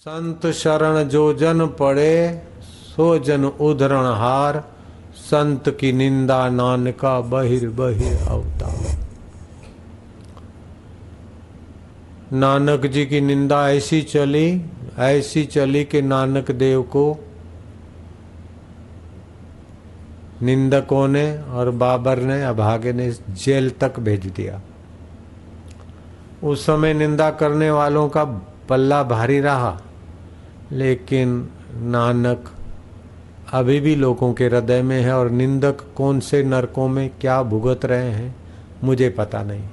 संत शरण जो जन पड़े सो जन उधरण हार। संत की निंदा नानका बहिर बहिर अवतार। नानक जी की निंदा ऐसी चली कि नानक देव को निंदकों ने और बाबर ने अभागे ने जेल तक भेज दिया। उस समय निंदा करने वालों का पल्ला भारी रहा, लेकिन नानक अभी भी लोगों के हृदय में है और निंदक कौन से नरकों में क्या भुगत रहे हैं मुझे पता नहीं।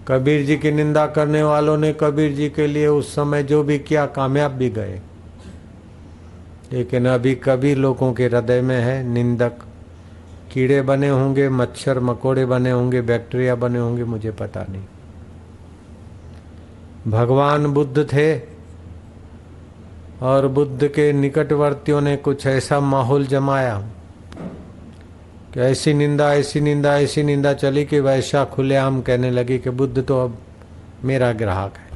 कबीर जी की निंदा करने वालों ने कबीर जी के लिए उस समय जो भी किया कामयाब भी गए, लेकिन अभी कबीर लोगों के हृदय में है। निंदक कीड़े बने होंगे, मच्छर मकोड़े बने होंगे, बैक्टीरिया बने होंगे, मुझे पता नहीं। भगवान बुद्ध थे और बुद्ध के निकटवर्तियों ने कुछ ऐसा माहौल जमाया कि ऐसी निंदा चली कि वैसा खुलेआम कहने लगी कि बुद्ध तो अब मेरा ग्राहक है।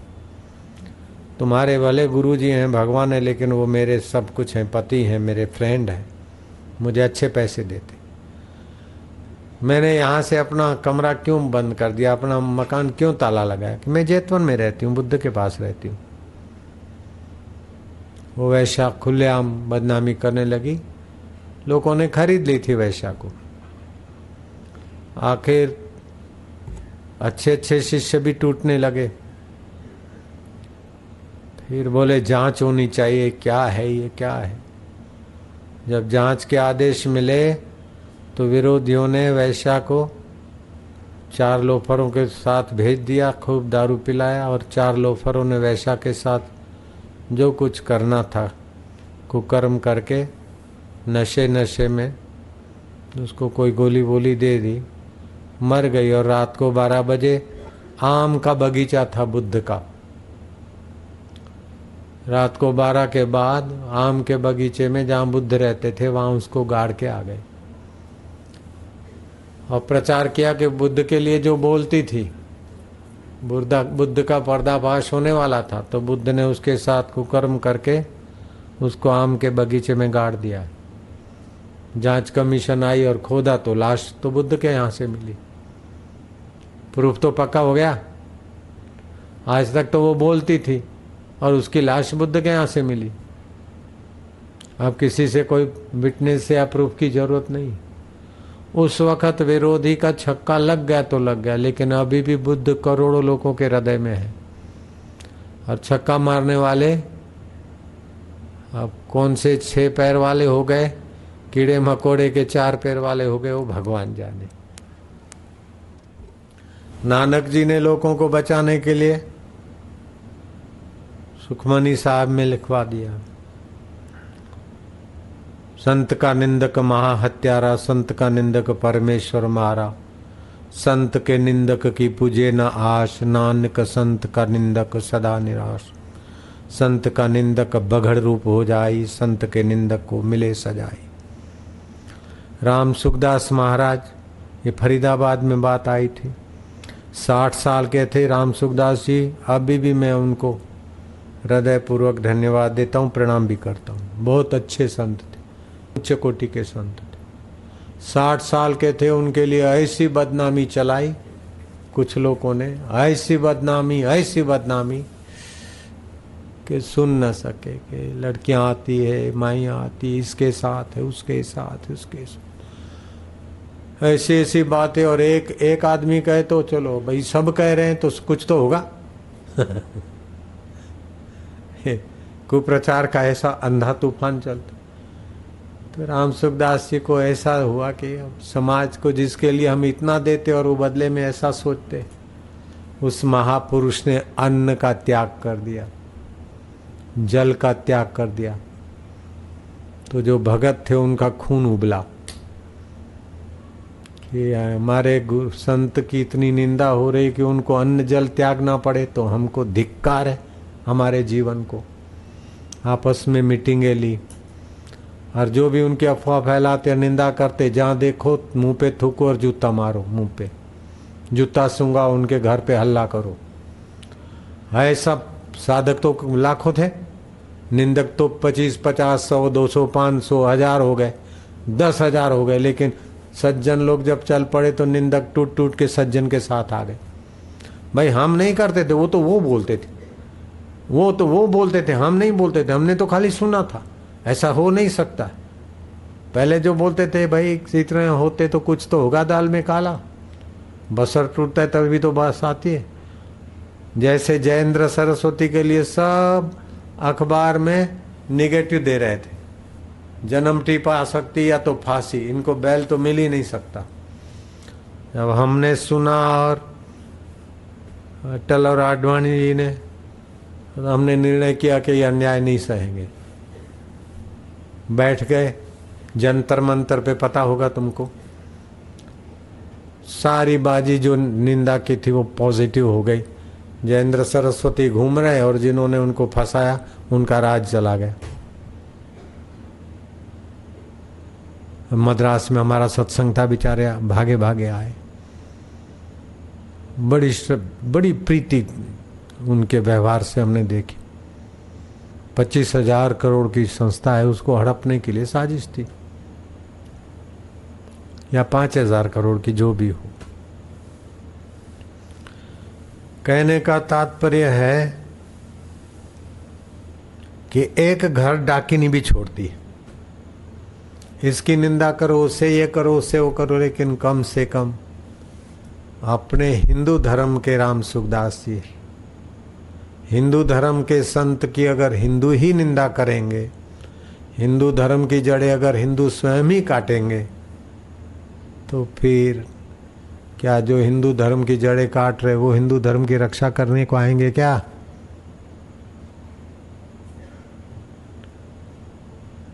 तुम्हारे भले गुरु जी हैं, भगवान है, लेकिन वो मेरे सब कुछ हैं, पति हैं, मेरे फ्रेंड हैं, मुझे अच्छे पैसे देते। मैंने यहाँ से अपना कमरा क्यों बंद कर दिया, अपना मकान क्यों ताला लगाया कि मैं जेतवन में रहती हूँ, बुद्ध के पास रहती हूँ। वो वैश्या खुलेआम बदनामी करने लगी। लोगों ने खरीद ली थी वैश्या को। आखिर अच्छे अच्छे शिष्य भी टूटने लगे। फिर बोले जांच होनी चाहिए, क्या है ये, क्या है। जब जांच के आदेश मिले तो विरोधियों ने वैश्या को 4 लोफरों के साथ भेज दिया, खूब दारू पिलाया और 4 लोफरों ने वैश्या के साथ जो कुछ करना था कुकर्म करके नशे में उसको कोई गोली वोली दे दी, मर गई। और रात को 12 बजे आम का बगीचा था बुद्ध का, रात को 12 के बाद आम के बगीचे में जहाँ बुद्ध रहते थे वहाँ उसको गाड़ के आ गए और प्रचार किया कि बुद्ध के लिए जो बोलती थी, बुद्ध का पर्दाफाश होने वाला था, तो बुद्ध ने उसके साथ कुकर्म करके उसको आम के बगीचे में गाड़ दिया। जांच कमीशन आई और खोदा तो लाश तो बुद्ध के यहाँ से मिली। प्रूफ तो पक्का हो गया। आज तक तो वो बोलती थी और उसकी लाश बुद्ध के यहाँ से मिली। अब किसी से कोई विटनेस या प्रूफ की जरूरत नहीं। उस वक्त विरोधी का छक्का लग गया तो लग गया, लेकिन अभी भी बुद्ध करोड़ों लोगों के हृदय में है। और छक्का मारने वाले अब कौन से 6 पैर वाले हो गए, कीड़े मकोड़े के 4 पैर वाले हो गए, वो भगवान जाने। नानक जी ने लोगों को बचाने के लिए सुखमनी साहब में लिखवा दिया, संत का निंदक महाहत्यारा, संत का निंदक परमेश्वर मारा। संत के निंदक की पूजे न आश, नानक संत का निंदक सदा निराश। संत का निंदक बघड़ रूप हो जाई, संत के निंदक को मिले सजाई। राम सुखदास महाराज, ये फरीदाबाद में बात आई थी, 60 साल के थे राम सुखदास जी। अभी भी मैं उनको हृदय पूर्वक धन्यवाद देता हूँ, प्रणाम भी करता हूँ। बहुत अच्छे संत थे, उच्च कोटि के संत थे। 60 साल के थे, उनके लिए ऐसी बदनामी चलाई कुछ लोगों ने, ऐसी बदनामी कि सुन न सके कि लड़कियां आती है, माइयाँ आती, इसके साथ है, उसके साथ, उसके साथ, ऐसी बातें। और एक आदमी कहे तो चलो भाई सब कह रहे हैं तो कुछ तो होगा। कुप्रचार का ऐसा अंधा तूफान चलता। तो राम सुखदास जी को ऐसा हुआ कि समाज को जिसके लिए हम इतना देते और वो बदले में ऐसा सोचते, उस महापुरुष ने अन्न का त्याग कर दिया, जल का त्याग कर दिया, तो जो भगत थे उनका खून उबला कि हमारे संत की इतनी निंदा हो रही कि उनको अन्न जल त्यागना पड़े, तो हमको धिक्कार है। हमारे जीवन को आपस में मीटिंगें ली और जो भी उनकी अफवाह फैलाते निंदा करते, जहाँ देखो मुंह पे थूको और जूता मारो, मुंह पे जूता सूंगा, उनके घर पे हल्ला करो। ऐसा साधक तो लाखों थे, निंदक तो 25, 50, 100, 200, 500, 1000 हो गए, 10,000 हो गए। लेकिन सज्जन लोग जब चल पड़े तो निंदक टूट टूट के सज्जन के साथ आ गए। भाई हम नहीं करते थे, वो बोलते थे, वो बोलते थे, हम नहीं बोलते थे, हमने तो खाली सुना था। ऐसा हो नहीं सकता। पहले जो बोलते थे भाई इतने होते तो कुछ तो होगा दाल में काला, बसर टूटता है तभी तो बात आती है। जैसे जयेंद्र सरस्वती के लिए सब अखबार में निगेटिव दे रहे थे, जन्म टीपा आसक्ति या तो फांसी, इनको बैल तो मिल ही नहीं सकता। जब हमने सुना और अटल और आडवाणी जी ने, तो हमने निर्णय किया कि ये अन्याय नहीं सहेंगे। बैठ गए जंतर मंतर पे, पता होगा तुमको, सारी बाजी जो निंदा की थी वो पॉजिटिव हो गई। जयेंद्र सरस्वती घूम रहे और जिन्होंने उनको फंसाया उनका राज चला गया। मद्रास में हमारा सत्संग था, बेचारे भागे भागे आए। बड़ी प्रीति उनके व्यवहार से हमने देखी। 25,000 करोड़ की संस्था है, उसको हड़पने के लिए साजिश थी, या 5,000 करोड़ की, जो भी हो। कहने का तात्पर्य है कि एक घर डाकिनी भी छोड़ती है। इसकी निंदा करो, उससे ये करो, उससे वो करो, लेकिन कम से कम अपने हिंदू धर्म के राम सुखदास जी, हिंदू धर्म के संत की अगर हिंदू ही निंदा करेंगे, हिंदू धर्म की जड़ें अगर हिंदू स्वयं ही काटेंगे, तो फिर क्या जो हिंदू धर्म की जड़ें काट रहे वो हिंदू धर्म की रक्षा करने को आएंगे क्या?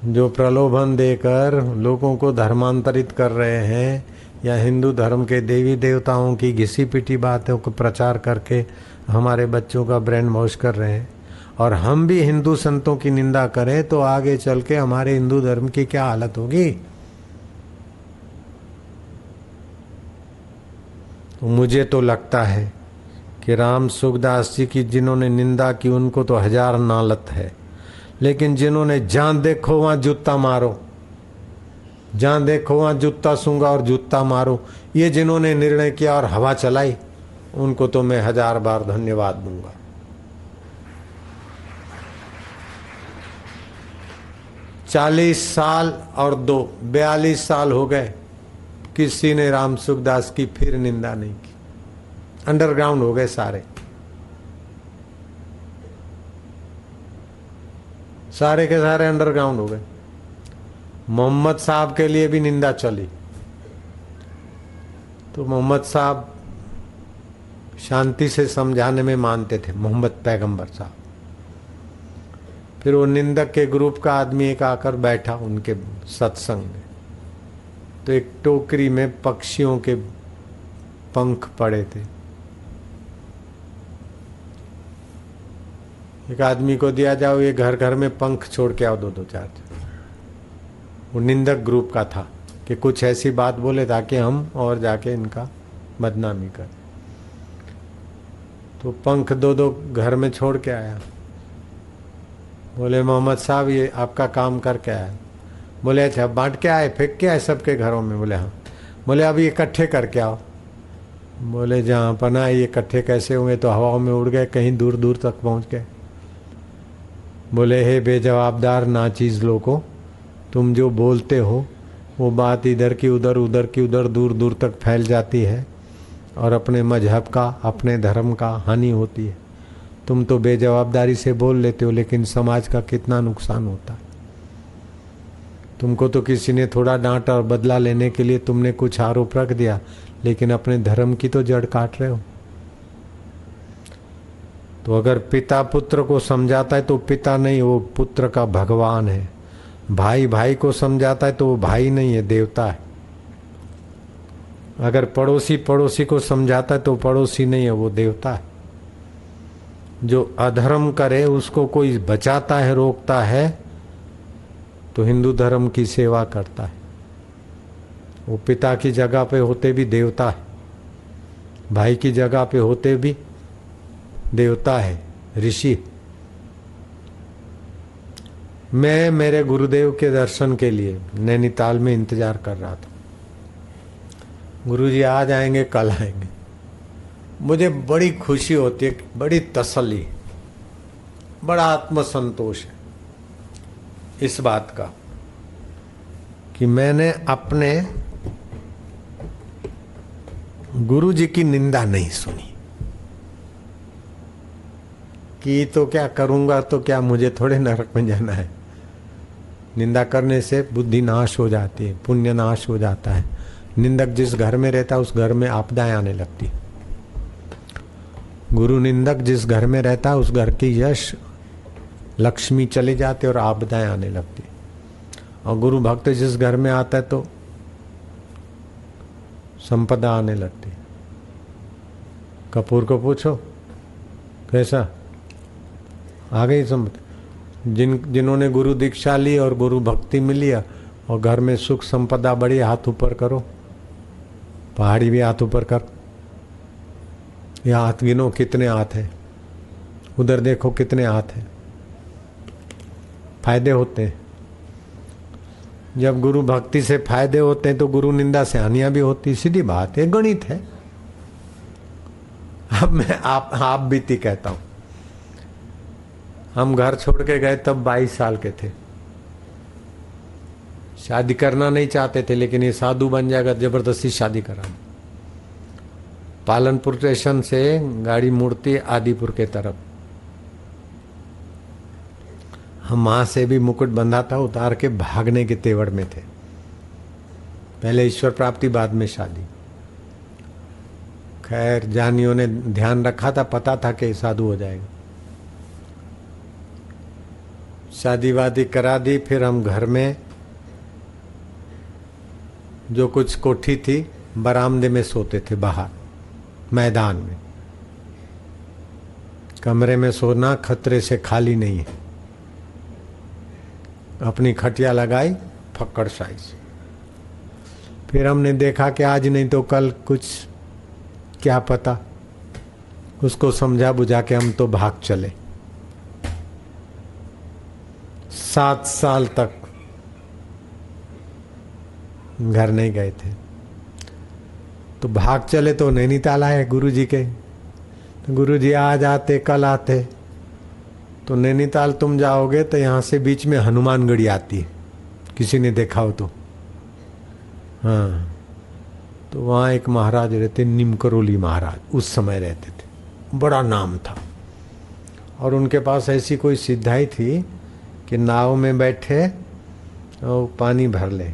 जो प्रलोभन देकर लोगों को धर्मांतरित कर रहे हैं, या हिंदू धर्म के देवी देवताओं की घिसी पिटी बातों को प्रचार करके हमारे बच्चों का ब्रेन वॉश कर रहे हैं, और हम भी हिंदू संतों की निंदा करें, तो आगे चल के हमारे हिंदू धर्म की क्या हालत होगी? तो मुझे तो लगता है कि राम सुखदास जी की जिन्होंने निंदा की उनको तो 1000 नालत है, लेकिन जिन्होंने जहां देखो वहां जूता मारो, जहां देखो वहां जूता सूंघा और जूता मारो, ये जिन्होंने निर्णय किया और हवा चलाई, उनको तो मैं 1000 बार धन्यवाद दूंगा। चालीस साल और 42 साल हो गए, किसी ने राम सुखदास की फिर निंदा नहीं की। अंडरग्राउंड हो गए सारे के सारे अंडरग्राउंड हो गए। मोहम्मद साहब के लिए भी निंदा चली, तो मोहम्मद साहब शांति से समझाने में मानते थे, मोहम्मद पैगंबर साहब। फिर वो निंदक के ग्रुप का आदमी एक आकर बैठा उनके सत्संग में, तो एक टोकरी में पक्षियों के पंख पड़े थे। एक आदमी को दिया, जाओ ये घर घर में पंख छोड़ के आओ, 2-2 4। वो निंदक ग्रुप का था कि कुछ ऐसी बात बोले ताकि हम और जाके इनका बदनामी करें। तो पंख 2-2 घर में छोड़ के आया। बोले मोहम्मद साहब ये आपका काम करके आया। बोले अच्छा बांट के आए, फेंक के आए सबके घरों में? बोले हाँ। बोले अब ये इकट्ठे करके आओ। बोले जहाँ पना ये इकट्ठे कैसे हुए? तो हवाओं में उड़ गए, कहीं दूर दूर तक पहुँच गए। बोले हे बेजवाबदार नाचीज लोगों, तुम जो बोलते हो वो बात इधर की उधर, उधर की उधर, दूर दूर तक फैल जाती है और अपने मजहब का, अपने धर्म का हानि होती है। तुम तो बेजवाबदारी से बोल लेते हो, लेकिन समाज का कितना नुकसान होता है। तुमको तो किसी ने थोड़ा डांटा और बदला लेने के लिए तुमने कुछ आरोप रख दिया, लेकिन अपने धर्म की तो जड़ काट रहे हो। तो अगर पिता पुत्र को समझाता है तो पिता नहीं, वो पुत्र का भगवान है। भाई भाई को समझाता है तो वो भाई नहीं है, देवता है। अगर पड़ोसी पड़ोसी को समझाता है तो पड़ोसी नहीं है, वो देवता है। जो अधर्म करे उसको कोई बचाता है, रोकता है, तो हिंदू धर्म की सेवा करता है। वो पिता की जगह पे होते भी देवता है, भाई की जगह पे होते भी देवता है, ऋषि। मैं मेरे गुरुदेव के दर्शन के लिए नैनीताल में इंतजार कर रहा था। गुरुजी आज आएंगे, कल आएंगे। मुझे बड़ी खुशी होती है, बड़ी तसल्ली, बड़ा आत्मसंतोष है इस बात का कि मैंने अपने गुरुजी की निंदा नहीं सुनी कि तो क्या करूंगा, तो क्या मुझे थोड़े नरक में जाना है। निंदा करने से बुद्धि नाश हो जाती है, पुण्य नाश हो जाता है। निंदक जिस घर में रहता है उस घर में आपदाएं आने लगती। गुरु निंदक जिस घर में रहता है उस घर की यश लक्ष्मी चले जाते और आपदाएं आने लगती। और गुरु भक्त जिस घर में आता है तो संपदा आने लगती। कपूर को पूछो कैसा आ गई संपदा। जिन्होंने गुरु दीक्षा ली और गुरु भक्ति मिली और घर में सुख संपदा बड़ी, हाथ ऊपर करो। पहाड़ी भी हाथ ऊपर कर। या हाथ गिनो कितने हाथ हैं, उधर देखो कितने हाथ हैं। फायदे होते हैं। जब गुरु भक्ति से फायदे होते हैं तो गुरु निंदा से हानियां भी होती। सीधी बात है, गणित है। अब मैं आप बीती कहता हूं। हम घर छोड़ के गए तब 22 साल के थे। शादी करना नहीं चाहते थे, लेकिन ये साधु बन जाएगा, जबरदस्ती शादी करा। पालनपुर स्टेशन से गाड़ी मुड़ती आदिपुर के तरफ। हम मां से भी मुकुट बंधा था, उतार के भागने के तेवर में थे। पहले ईश्वर प्राप्ति, बाद में शादी। खैर जानियों ने ध्यान रखा था, पता था कि साधु हो जाएगा। शादी वादी करा दी। फिर हम घर में जो कुछ कोठी थी बरामदे में सोते थे, बाहर मैदान में। कमरे में सोना खतरे से खाली नहीं है। अपनी खटिया लगाई फक्कड़ साइज। फिर हमने देखा कि आज नहीं तो कल कुछ, क्या पता। उसको समझा बुझा के हम तो भाग चले। 7 साल तक घर नहीं गए थे। तो भाग चले तो नैनीताल आए गुरुजी के। तो गुरुजी आज आते, कल आते। तो नैनीताल तुम जाओगे तो यहाँ से बीच में हनुमानगढ़ी आती है, किसी ने देखा हो तो। हाँ, तो वहाँ एक महाराज रहते, निमकरोली महाराज, उस समय रहते थे। बड़ा नाम था। और उनके पास ऐसी कोई सिद्धाई थी कि नाव में बैठे और पानी भर ले,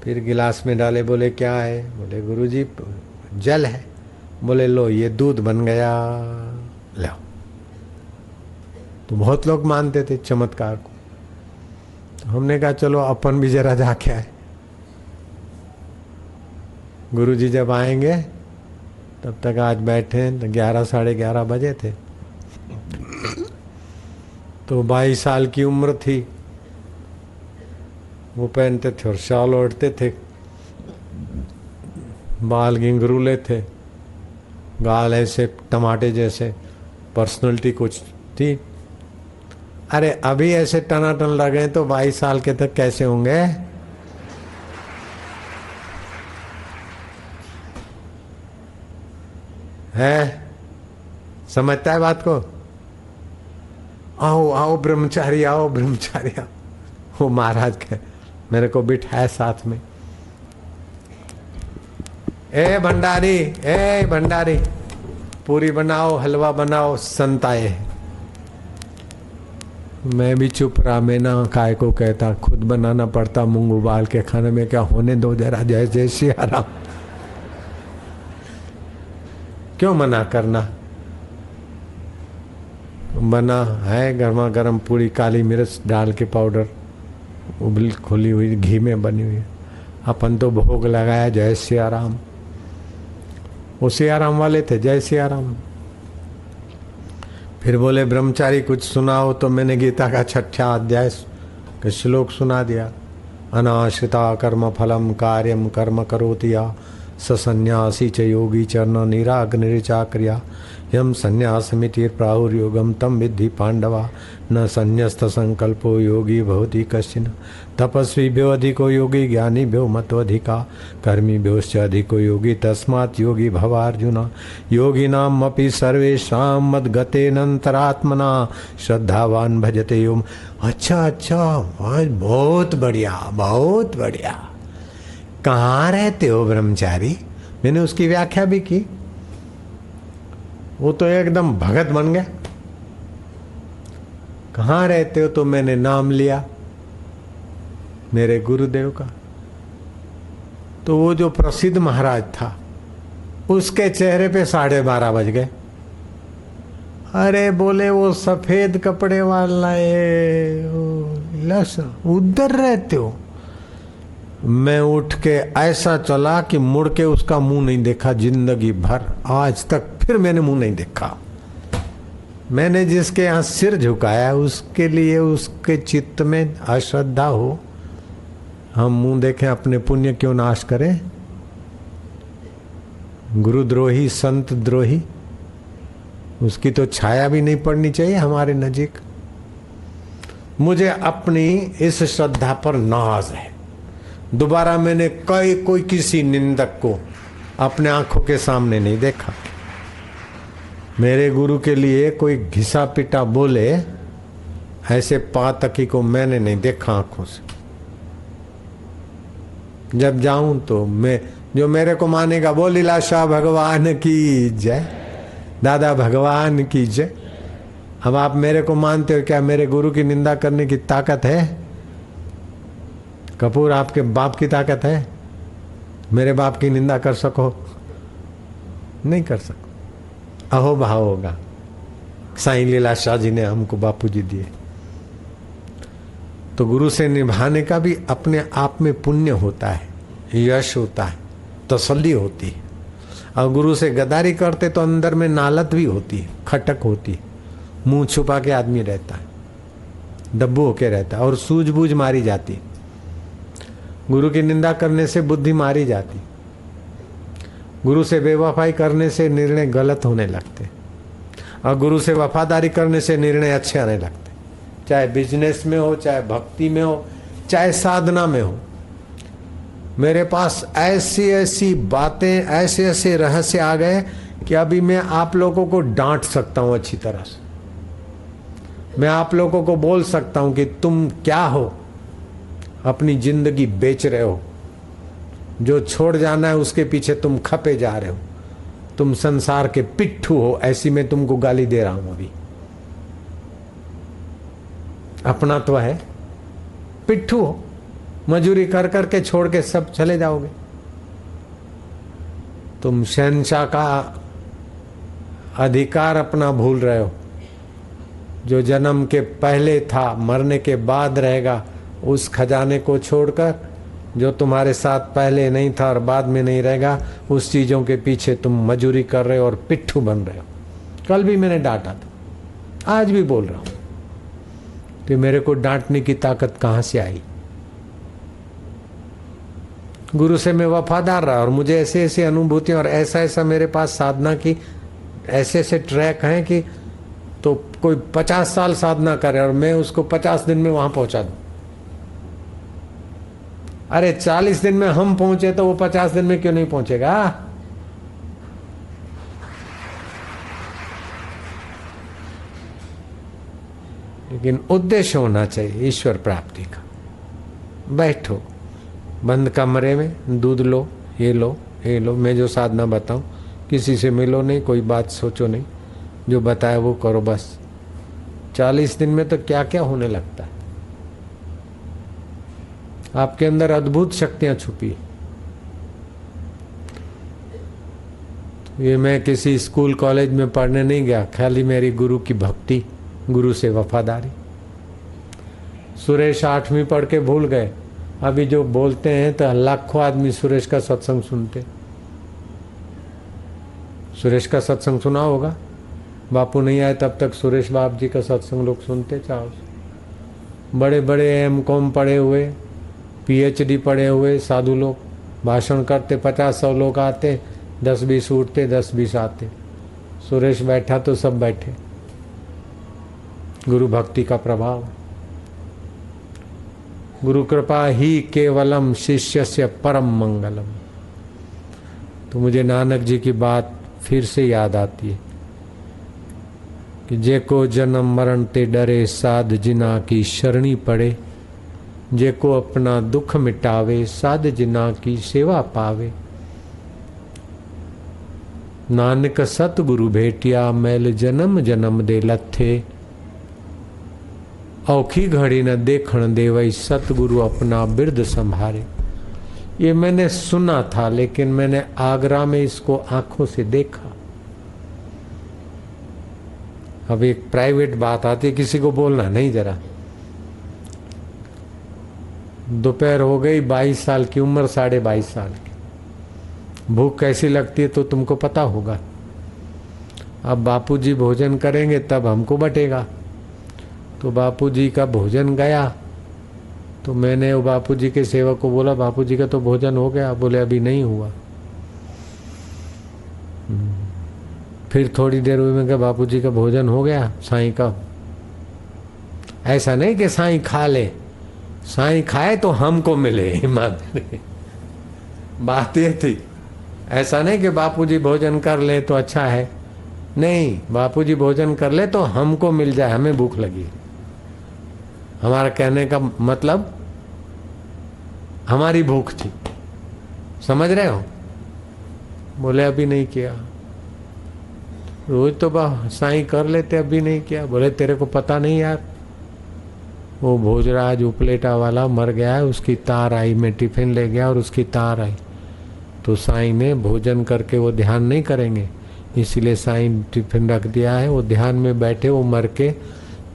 फिर गिलास में डाले। बोले क्या है? बोले गुरुजी जल है। बोले लो ये दूध बन गया, लो। तो बहुत लोग मानते थे चमत्कार को। तो हमने कहा चलो अपन भी जरा जाके आए। गुरुजी जब आएंगे तब तक आज बैठे तो 11 साढ़े 11 बजे थे। तो 22 साल की उम्र थी। वो पहनते थे और शाल ओढ़ते थे, बाल गिंगरूले थे, गाल ऐसे टमाटे जैसे, पर्सनालिटी कुछ थी। अरे अभी ऐसे टनाटन लगे तो 22 साल के तक कैसे होंगे? है, समझता है बात को? आओ आओ ब्रह्मचारी, आओ ब्रह्मचारी आओ। वो महाराज के मेरे को बिठाया साथ में। ए भंडारी, ए भंडारी, पूरी बनाओ, हलवा बनाओ, संत आए हैं। मैं भी चुप रहा। मैं ना काय को कहता, खुद बनाना पड़ता मूंग उबाल के खाने में। क्या होने दो जरा, जय जय सिया राम। क्यों मना करना? बना है गर्मा गर्म पूरी, काली मिर्च डाल के पाउडर, उबली खुली हुई घी में बनी हुई। अपन तो भोग लगाया, जय सिया राम। वो सिया राम वाले थे, जय सिया राम। फिर बोले ब्रह्मचारी कुछ सुनाओ। तो मैंने गीता का 6ठा अध्याय का श्लोक सुना दिया। अनाश्रिता कर्म फलम कार्यम कर्म करोति या सन्यासी च योगी चरण निराग्निर्चाक्रिया यम संन्यासमिति प्राहुर्योगम तम विद्धि पांडवा न संन्यस्त संकल्पो योगी भवति कश्चिन तपस्वीभ्यो अधिको योगी ज्ञानीभ्यो मतोऽधिका कर्मीभ्योश्च अधिको योगी तस्मात् योगी भवार्जुन योगिनामपि सर्वेषां मद्गतेनन्तरात्मना श्रद्धावान भजते योम। अच्छा बहुत बढ़िया बहुत बढ़िया। कहाँ रहते हो ब्रह्मचारी? मैंने उसकी व्याख्या भी की। वो तो एकदम भगत बन गया। कहाँ रहते हो? तो मैंने नाम लिया मेरे गुरुदेव का। तो वो जो प्रसिद्ध महाराज था उसके चेहरे पे 12:30 बज गए। अरे बोले वो सफेद कपड़े वाला है लस, उधर रहते हो? मैं उठ के ऐसा चला कि मुड़ के उसका मुंह नहीं देखा जिंदगी भर। आज तक फिर मैंने मुंह नहीं देखा। मैंने जिसके यहाँ सिर झुकाया उसके लिए उसके चित्त में अश्रद्धा हो। हम मुंह देखें अपने पुण्य क्यों नाश करें? गुरुद्रोही संत द्रोही, उसकी तो छाया भी नहीं पड़नी चाहिए हमारे नजीक। मुझे अपनी इस श्रद्धा पर नाज है। दोबारा मैंने कोई किसी निंदक को अपने आंखों के सामने नहीं देखा। मेरे गुरु के लिए कोई घिसा पिटा बोले ऐसे पातकी को मैंने नहीं देखा आंखों से। जब जाऊं तो मैं जो मेरे को मानेगा वो लीलाशाह भगवान की जय, दादा भगवान की जय। अब आप मेरे को मानते हो, क्या मेरे गुरु की निंदा करने की ताकत है? कपूर, आपके बाप की ताकत है मेरे बाप की निंदा कर सको? नहीं कर सको। अहो भाव होगा। साईं लीलाशाह जी ने हमको बापू जी दिए। तो गुरु से निभाने का भी अपने आप में पुण्य होता है, यश होता है, तसल्ली होती है। और गुरु से गद्दारी करते तो अंदर में नालत भी होती है, खटक होती है। मुंह छुपा के आदमी रहता है, दब्बू होके रहता है और सूझबूझ मारी जाती। गुरु की निंदा करने से बुद्धि मारी जाती। गुरु से बेवफाई करने से निर्णय गलत होने लगते और गुरु से वफादारी करने से निर्णय अच्छे आने लगते। चाहे बिजनेस में हो, चाहे भक्ति में हो, चाहे साधना में हो। मेरे पास ऐसी ऐसी बातें, ऐसे ऐसे रहस्य आ गए कि अभी मैं आप लोगों को डांट सकता हूं अच्छी तरह से। मैं आप लोगों को बोल सकता हूं कि तुम क्या हो, अपनी जिंदगी बेच रहे हो। जो छोड़ जाना है उसके पीछे तुम खपे जा रहे हो। तुम संसार के पिट्ठू हो, ऐसी मैं तुमको गाली दे रहा हूं अभी। अपना तो है, पिट्ठू हो। मजूरी कर करके छोड़ के सब चले जाओगे। तुम शहंशाह का अधिकार अपना भूल रहे हो। जो जन्म के पहले था, मरने के बाद रहेगा, उस खजाने को छोड़कर जो तुम्हारे साथ पहले नहीं था और बाद में नहीं रहेगा, उस चीजों के पीछे तुम मजूरी कर रहे हो और पिट्ठू बन रहे हो। कल भी मैंने डांटा था, आज भी बोल रहा हूं कि मेरे को डांटने की ताकत कहां से आई। गुरु से मैं वफादार रहा और मुझे ऐसे ऐसे अनुभूतियां और ऐसा ऐसा मेरे पास साधना की ऐसे ऐसे ट्रैक हैं कि तो कोई 50 साल साधना करे और मैं उसको 50 दिन में वहां पहुंचा दूं। अरे 40 दिन में हम पहुंचे तो वो 50 दिन में क्यों नहीं पहुंचेगा? लेकिन उद्देश्य होना चाहिए ईश्वर प्राप्ति का। बैठो बंद कमरे में, दूध लो, ये लो, ये लो, मैं जो साधना बताऊं, किसी से मिलो नहीं, कोई बात सोचो नहीं, जो बताया वो करो बस। 40 दिन में तो क्या क्या होने लगता है। आपके अंदर अद्भुत शक्तियां छुपी है। ये मैं किसी स्कूल कॉलेज में पढ़ने नहीं गया, खाली मेरी गुरु की भक्ति, गुरु से वफादारी। सुरेश 8वीं पढ़ के भूल गए, अभी जो बोलते हैं तो लाखों आदमी सुरेश का सत्संग सुनते। सुरेश का सत्संग सुना होगा, बापू नहीं आए तब तक सुरेश बाप जी का सत्संग लोग सुनते चाहो। बड़े बड़े M.Com पढ़े हुए, PhD पढ़े हुए साधु लोग भाषण करते 50-100 लोग आते, 10-20 उठते, 10-20 आते। सुरेश बैठा तो सब बैठे। गुरु भक्ति का प्रभाव। गुरु कृपा ही केवलम शिष्यस्य परम मंगलम। तो मुझे नानक जी की बात फिर से याद आती है कि जेको जन्म मरण ते डरे, साध जिना की शरणी पड़े। जेको अपना दुख मिटावे, साध जिना की सेवा पावे। नानक सतगुरु भेटिया, मैल जन्म जन्म दे लथे। औखी घड़ी न देखण देवई, सतगुरु अपना बिरद संभारे। ये मैंने सुना था, लेकिन मैंने आगरा में इसको आंखों से देखा। अब एक प्राइवेट बात आती है, किसी को बोलना नहीं जरा। दोपहर हो गई, 22 साल की उम्र, 22.5 साल की। भूख कैसी लगती है तो तुमको पता होगा। अब बापूजी भोजन करेंगे तब हमको बटेगा। तो बापूजी का भोजन गया, तो मैंने वो बापूजी के सेवक को बोला, बापूजी का तो भोजन हो गया। बोले अभी नहीं हुआ। फिर थोड़ी देर हुई, मैं कहा बापूजी का भोजन हो गया, साईं का। ऐसा नहीं कि साईं खा ले, साईं खाए तो हमको मिले। बात ये थी, ऐसा नहीं कि बापूजी भोजन कर ले तो अच्छा है, नहीं, बापूजी भोजन कर ले तो हमको मिल जाए, हमें भूख लगी। हमारा कहने का मतलब हमारी भूख थी, समझ रहे हो। बोले अभी नहीं किया। रोज तो साईं कर लेते, अभी नहीं किया। बोले तेरे को पता नहीं यार, वो भोजराज उपलेटा वाला मर गया है, उसकी तार आई। मैं टिफिन ले गया और उसकी तार आई। तो साईं ने भोजन करके वो ध्यान नहीं करेंगे, इसलिए साईं टिफिन रख दिया है। वो ध्यान में बैठे, वो मर के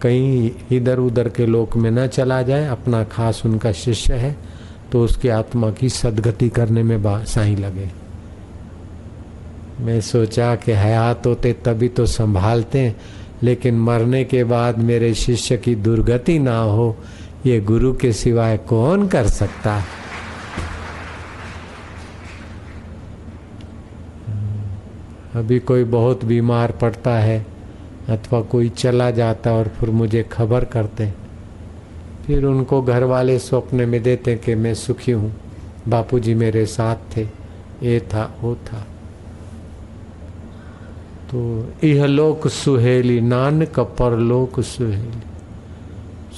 कहीं इधर उधर के लोक में न चला जाए। अपना खास उनका शिष्य है, तो उसकी आत्मा की सदगति करने में साईं लगे। मैं सोचा कि हयात होते तभी तो संभालते हैं, लेकिन मरने के बाद मेरे शिष्य की दुर्गति ना हो, ये गुरु के सिवाय कौन कर सकता है। अभी कोई बहुत बीमार पड़ता है अथवा कोई चला जाता और फिर मुझे खबर करते, फिर उनको घर वाले स्वप्न में देते कि मैं सुखी हूँ, बापूजी मेरे साथ थे, ये था वो था। तो यह लोक सुहेली, नानक परलोक सुहेली।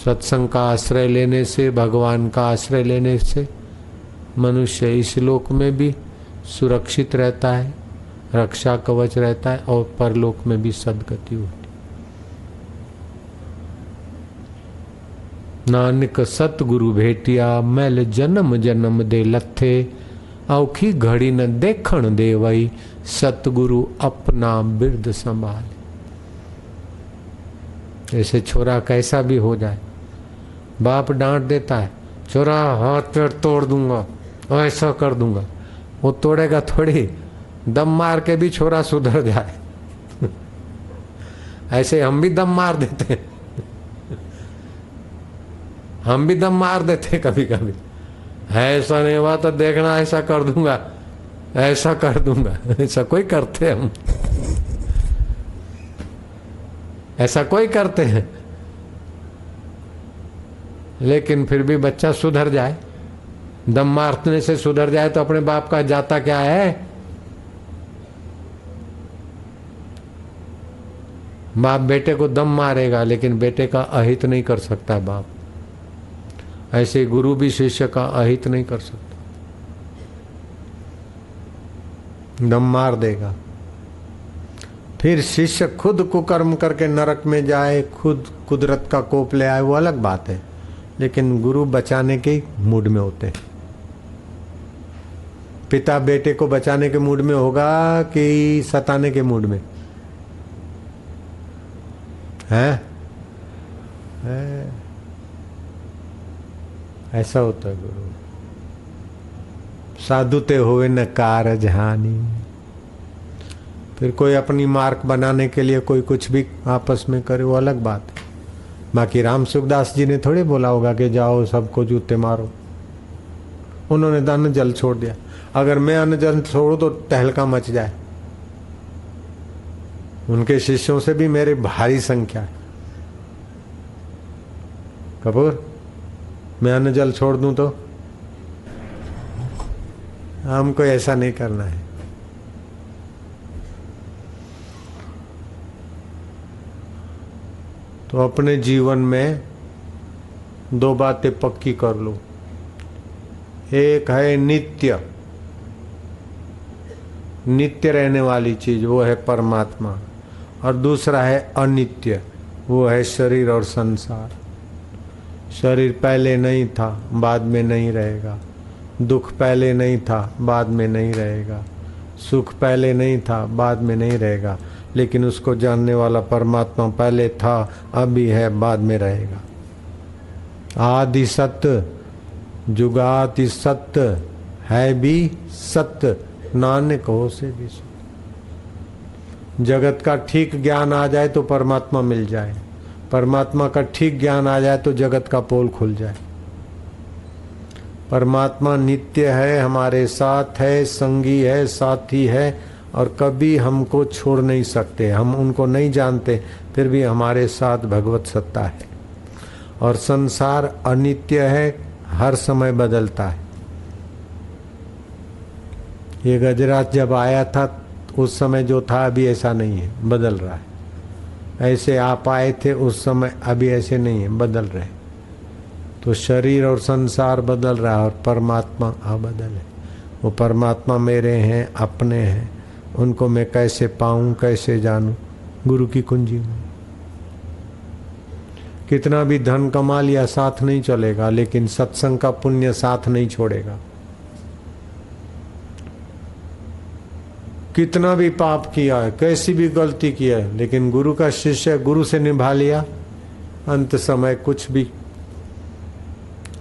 सत्संग का आश्रय लेने से, भगवान का आश्रय लेने से मनुष्य इस लोक में भी सुरक्षित रहता है, रक्षा कवच रहता है, और परलोक में भी सदगति होती। नानक सतगुरु भेटिया, मैल जन्म जन्म दे लथे। औखी घड़ी न देखण देवई, सतगुरु अपना बिरद संभाल। ऐसे छोरा कैसा भी हो जाए, बाप डांट देता है, छोरा हाथ पैर तोड़ दूंगा, ऐसा कर दूंगा। वो तोड़ेगा थोड़ी, दम मार के भी छोरा सुधर जाए। ऐसे हम भी दम मार देते, हम भी दम मार देते कभी कभी। ऐसा नहीं हुआ तो देखना, ऐसा कर दूंगा, ऐसा कर दूंगा। ऐसा कोई करते हम, ऐसा कोई करते हैं। लेकिन फिर भी बच्चा सुधर जाए, दम मारने से सुधर जाए तो अपने बाप का जाता क्या है। बाप बेटे को दम मारेगा, लेकिन बेटे का अहित नहीं कर सकता बाप। ऐसे गुरु भी शिष्य का अहित नहीं कर सकता, दम मार देगा। फिर शिष्य खुद कुकर्म करके नरक में जाए, खुद कुदरत का कोप ले आए, वो अलग बात है, लेकिन गुरु बचाने के मूड में होते हैं। पिता बेटे को बचाने के मूड में होगा कि सताने के मूड में है? ऐसा होता है गुरु। साधु ते हुए न कारज हानि। फिर कोई अपनी मार्क बनाने के लिए कोई कुछ भी आपस में करे, वो अलग बात है। बाकी राम सुखदास जी ने थोड़ी बोला होगा कि जाओ सबको जूते मारो, उन्होंने दान जल छोड़ दिया। अगर मैं अन्न जल छोड़ू तो तहलका मच जाए। उनके शिष्यों से भी मेरी भारी संख्या है। कपूर, मैं अन्न जल छोड़ दूं तो हमको ऐसा नहीं करना है। तो अपने जीवन में दो बातें पक्की कर लो। एक है नित्य, नित्य रहने वाली चीज, वो है परमात्मा। और दूसरा है अनित्य, वो है शरीर और संसार। शरीर पहले नहीं था, बाद में नहीं रहेगा। दुख पहले नहीं था, बाद में नहीं रहेगा। सुख पहले नहीं था, बाद में नहीं रहेगा। लेकिन उसको जानने वाला परमात्मा पहले था, अभी है, बाद में रहेगा। आदि सत्य, जुगाति सत्य, है भी सत्य, नानक हो से भी सत्य। जगत का ठीक ज्ञान आ जाए तो परमात्मा मिल जाए, परमात्मा का ठीक ज्ञान आ जाए तो जगत का पोल खुल जाए। परमात्मा नित्य है, हमारे साथ है, संगी है, साथी है, और कभी हमको छोड़ नहीं सकते। हम उनको नहीं जानते, फिर भी हमारे साथ भगवत सत्ता है। और संसार अनित्य है, हर समय बदलता है। ये गजरात जब आया था उस समय जो था अभी ऐसा नहीं है, बदल रहा है। ऐसे आप आए थे उस समय, अभी ऐसे नहीं है, बदल रहे। तो शरीर और संसार बदल रहा है और परमात्मा अबदल है। वो परमात्मा मेरे हैं, अपने हैं, उनको मैं कैसे पाऊं, कैसे जानूं? गुरु की कुंजी में। कितना भी धन कमा लिया साथ नहीं चलेगा, लेकिन सत्संग का पुण्य साथ नहीं छोड़ेगा। कितना भी पाप किया है, कैसी भी गलती की है, लेकिन गुरु का शिष्य गुरु से निभा लिया, अंत समय कुछ भी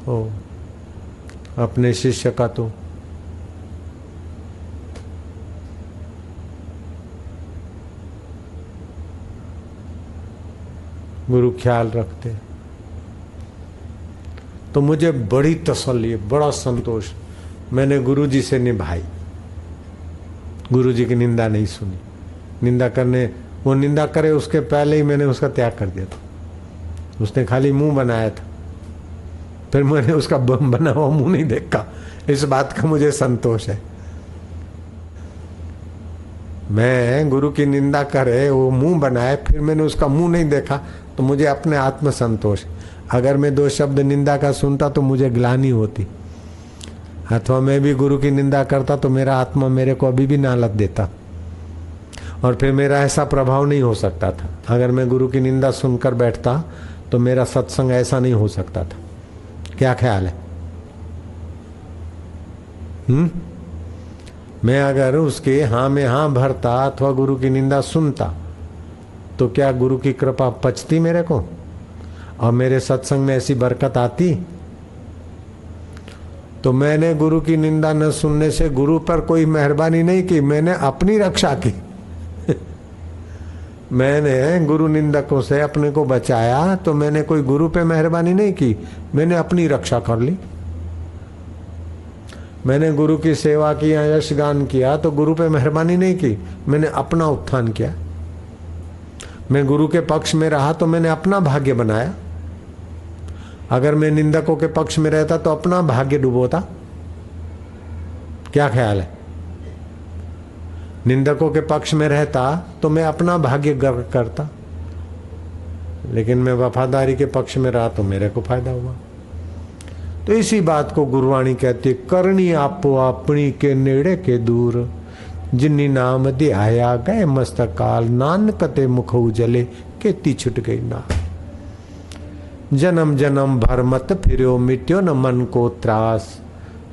हो अपने शिष्य का तो गुरु ख्याल रखते। तो मुझे बड़ी तसल्ली, बड़ा संतोष, मैंने गुरु जी से निभाई। गुरु जी की निंदा नहीं सुनी। निंदा करने, वो निंदा करे उसके पहले ही मैंने उसका त्याग कर दिया था। उसने खाली मुंह बनाया था, फिर मैंने उसका बना हुआ मुंह नहीं देखा। इस बात का मुझे संतोष है। मैं गुरु की निंदा करे, वो मुंह बनाए, फिर मैंने उसका मुंह नहीं देखा, तो मुझे अपने आत्म संतोष। अगर मैं दो शब्द निंदा का सुनता तो मुझे ग्लानि होती, अथवा मैं भी गुरु की निंदा करता तो मेरा आत्मा मेरे को अभी भी नालत देता, और फिर मेरा ऐसा प्रभाव नहीं हो सकता था। अगर मैं गुरु की निंदा सुनकर बैठता तो मेरा सत्संग ऐसा नहीं हो सकता था। क्या ख्याल है? मैं अगर उसके हाँ में हाँ भरता अथवा गुरु की निंदा सुनता तो क्या गुरु की कृपा पचती मेरे को और मेरे सत्संग में ऐसी बरकत आती? तो मैंने गुरु की निंदा न सुनने से गुरु पर कोई मेहरबानी नहीं की, मैंने अपनी रक्षा की। मैंने गुरु निंदकों से अपने को बचाया, तो मैंने कोई गुरु पे मेहरबानी नहीं की, मैंने अपनी रक्षा कर ली। मैंने गुरु की सेवा की या यशगान किया तो गुरु पे मेहरबानी नहीं की, मैंने अपना उत्थान किया। मैं गुरु के पक्ष में रहा तो मैंने अपना भाग्य बनाया। अगर मैं निंदकों के पक्ष में रहता तो अपना भाग्य डुबोता। क्या ख्याल है? निंदकों के पक्ष में रहता तो मैं अपना भाग्य गर्व करता, लेकिन मैं वफादारी के पक्ष में रहा तो मेरे को फायदा हुआ। तो इसी बात को गुरुवाणी कहती, करनी आपो अपनी के नेड़े के दूर, जिन्नी नाम ध्याया गए मस्तकाल, नानक ते मुख उजले केती छुट गई ना। जन्म जन्म भर मत फिरो मिट्यो न मन को त्रास,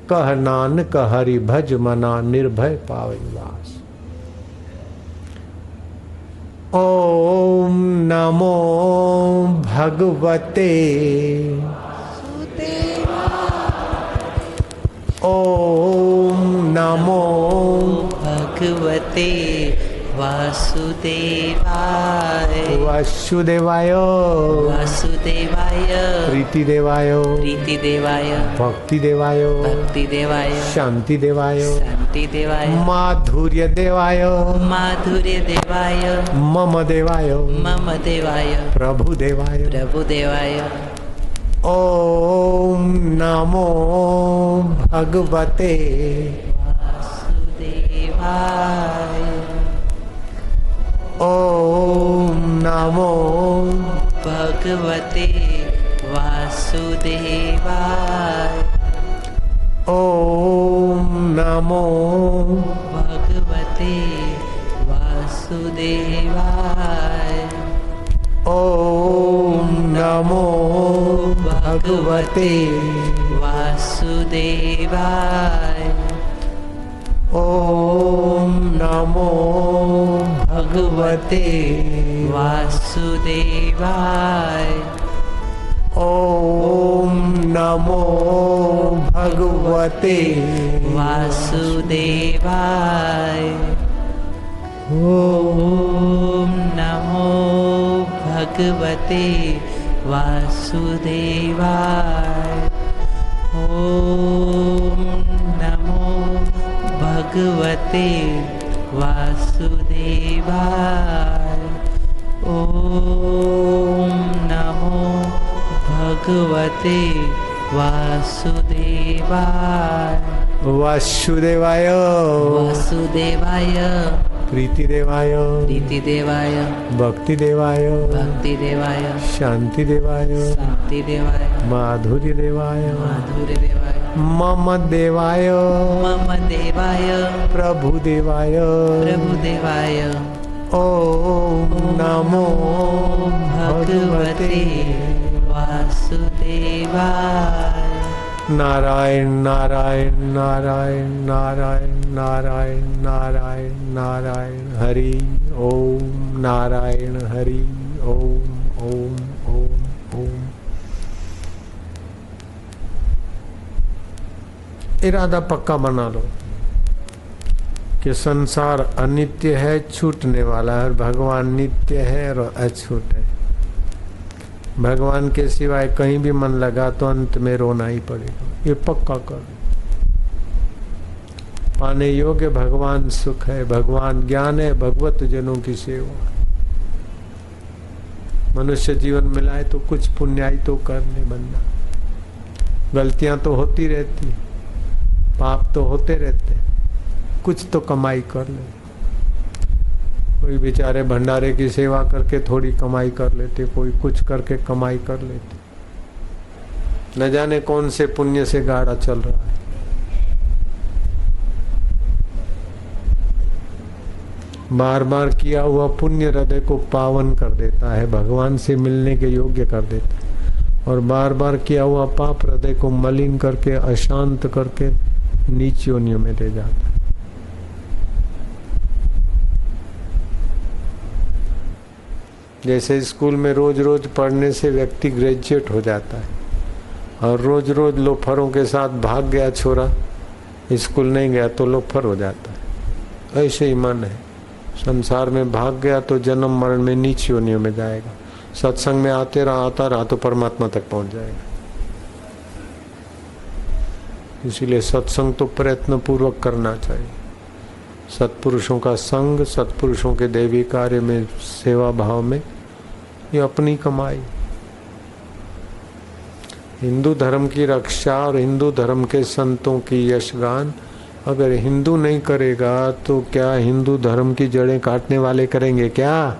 कह नानक हरि भज मना निर्भय पावे वास। ओम नमो भगवते ओम नमो भगवते वासुदेवाय वासुदेवाय वासुदेवाय प्रीतिदेवाय प्रीतिदेवाय भक्तिदेवाय भक्तिदेवाय शांतिदेवाय शांतिदेवाय माधुर्य देवाय माधुर्यदेवाय मम देवाय मम देवाय प्रभुदेवाय प्रभुदेवाय ओम नमो भगवते वासुदेवाय ओम नमो भगवते वासुदेवाय ओम नमो भगवते वासुदेवाय ओम नमो भगवते वासुदेवाय ओम नमो भगवते वासुदेवाय ओम नमो भगवते वासुदेवाय ओम नमो भगवते वासुदेवाय ओम नमो भगवते वासुदेवाय ओम नमो भगवते वासुदेवाय वासुदेवाय वासुदेवाय प्रीतिदेवाय प्रीतिदेवाय भक्तिदेवाय भक्तिदेवाय शांतिदेवाय शांतिदेवाय माधुर्यदेवाय माधुर्यदेवाय मम देवाय मम देवाय प्रभुदेवाय प्रभुदेवाय ओम नमो भगवते वासुदेवाय नारायण नारायण नारायण नारायण नारायण नारायण नारायण हरि ओम नारायण हरि ओम ओम ओम ओम। इरादा पक्का बना लो कि संसार अनित्य है, छूटने वाला है, और भगवान नित्य है और अछूट है। भगवान के सिवाय कहीं भी मन लगा तो अंत में रोना ही पड़ेगा, ये पक्का कर। पाने योग्य भगवान सुख है, भगवान ज्ञान है, भगवत जनों की सेवा। मनुष्य जीवन मिलाए तो कुछ पुण्याई तो करने बनना। गलतियां तो होती रहती, पाप तो होते रहते, कुछ तो कमाई कर ले। कोई बेचारे भंडारे की सेवा करके थोड़ी कमाई कर लेते, कोई कुछ करके कमाई कर लेते। न जाने कौन से पुण्य से गाड़ा चल रहा है। बार बार किया हुआ पुण्य हृदय को पावन कर देता है, भगवान से मिलने के योग्य कर देता है, और बार बार किया हुआ पाप हृदय को मलिन करके, अशांत करके नीच योनियों में ले जाता है। जैसे स्कूल में रोज रोज पढ़ने से व्यक्ति ग्रेजुएट हो जाता है, और रोज रोज लोफरों के साथ भाग गया छोरा, स्कूल नहीं गया तो लोफर हो जाता है। ऐसे ही मन है, संसार में भाग गया तो जन्म मरण में नीच योनियों में जाएगा, सत्संग में आता रहा तो परमात्मा तक पहुंच जाएगा। इसीलिए सत्संग तो प्रयत्न पूर्वक करना चाहिए। सत्पुरुषों का संग, सत्पुरुषों के दैवी कार्य में सेवा भाव में, ये अपनी कमाई। हिंदू धर्म की रक्षा और हिंदू धर्म के संतों की यशगान अगर हिंदू नहीं करेगा तो क्या हिंदू धर्म की जड़ें काटने वाले करेंगे क्या?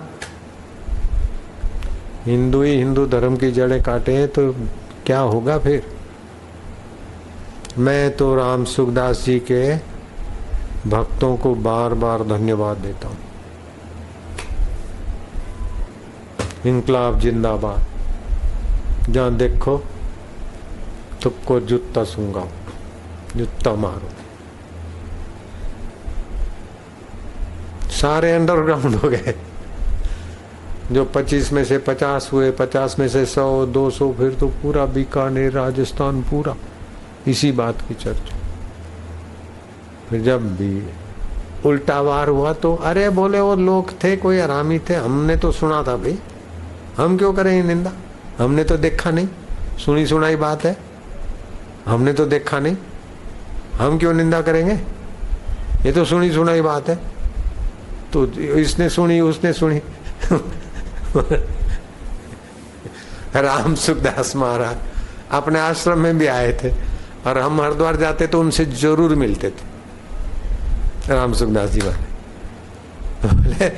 हिंदू ही हिंदू धर्म की जड़ें काटे तो क्या होगा फिर? मैं तो राम सुखदास जी के भक्तों को बार बार धन्यवाद देता हूँ। इनकलाब जिंदाबाद। जहाँ देखो तुमको जूता सूंघाओ, जूता मारो। सारे अंडरग्राउंड हो गए। जो 25 में से 50 हुए, 50 में से 100, 200, फिर तो पूरा बीकानेर, राजस्थान पूरा इसी बात की चर्चा। फिर जब भी उल्टा वार हुआ तो अरे बोले वो लोग थे, कोई हरामी थे, हमने तो सुना था भाई, हम क्यों करें निंदा, हमने तो देखा नहीं, सुनी सुनाई बात है, हमने तो देखा नहीं, हम क्यों निंदा करेंगे, ये तो सुनी सुनाई बात है। तो इसने सुनी उसने सुनी राम सुखदास महाराज अपने आश्रम में भी आए थे और हम हरिद्वार जाते तो उनसे जरूर मिलते थे। राम सुखदास जी महाराज बोले,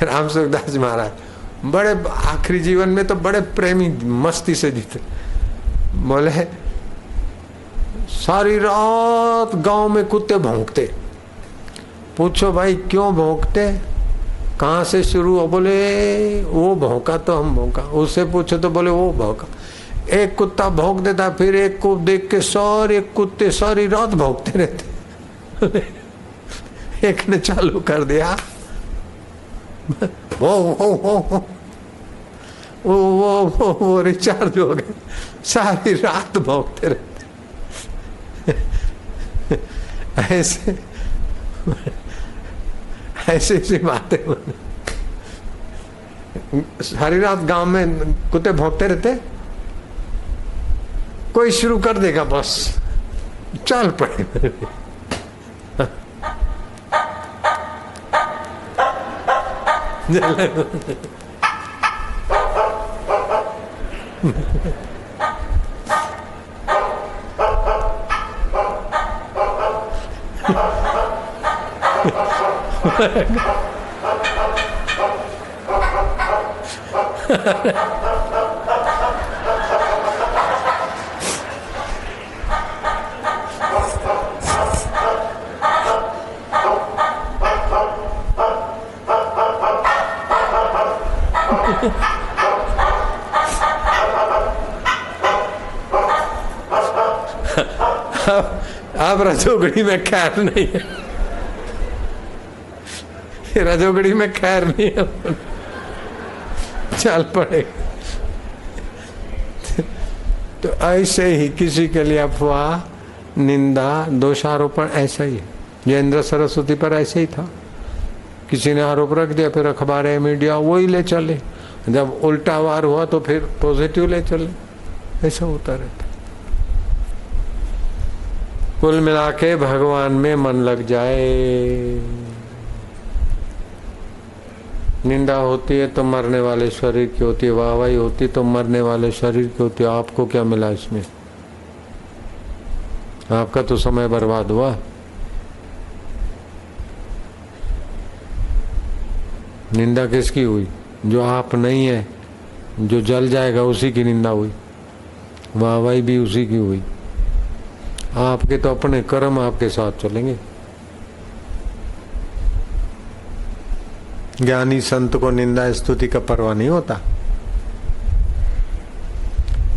राम सुखदास जी महाराज बड़े आखिरी जीवन में तो बड़े प्रेमी मस्ती से जीते। बोले सारी रात गांव में कुत्ते भौंकते, पूछो भाई क्यों भौंकते, कहाँ से शुरू हो, बोले वो भौंका तो हम भौंका, उससे पूछो तो बोले वो भौंका। एक कुत्ता भौंक देता, फिर एक को देख के सारे कुत्ते सारी रात भौंकते रहते। एक ने चालू कर दिया, वो रिचार्ज हो गए, सारी रात भौंकते रहते। ऐसे ऐसी ऐसी बातें, सारी रात गांव में कुत्ते भौंकते रहते, कोई शुरू कर देगा बस चल पड़े। अब रजोगढ़ी में खैर नहीं है, रजोगढ़ी में खैर नहीं है, चल पड़े। तो ऐसे ही किसी के लिए अफवाह, निंदा, दोषारोपण ऐसा ही है। जयेंद्र सरस्वती पर ऐसे ही था, किसी ने आरोप रख दिया, फिर अखबार है, मीडिया वही ले चले, जब उल्टा वार हुआ तो फिर पॉजिटिव ले चले, ऐसा होता रहता। कुल मिला के भगवान में मन लग जाए। निंदा होती है तो मरने वाले शरीर की होती है, वाहवाही होती तो मरने वाले शरीर की होती है। आपको क्या मिला इसमें? आपका तो समय बर्बाद हुआ। निंदा किसकी हुई? जो आप नहीं है, जो जल जाएगा उसी की निंदा हुई, वाहवाही भी उसी की हुई। आपके तो अपने कर्म आपके साथ चलेंगे। ज्ञानी संत को निंदा स्तुति का परवाह नहीं होता,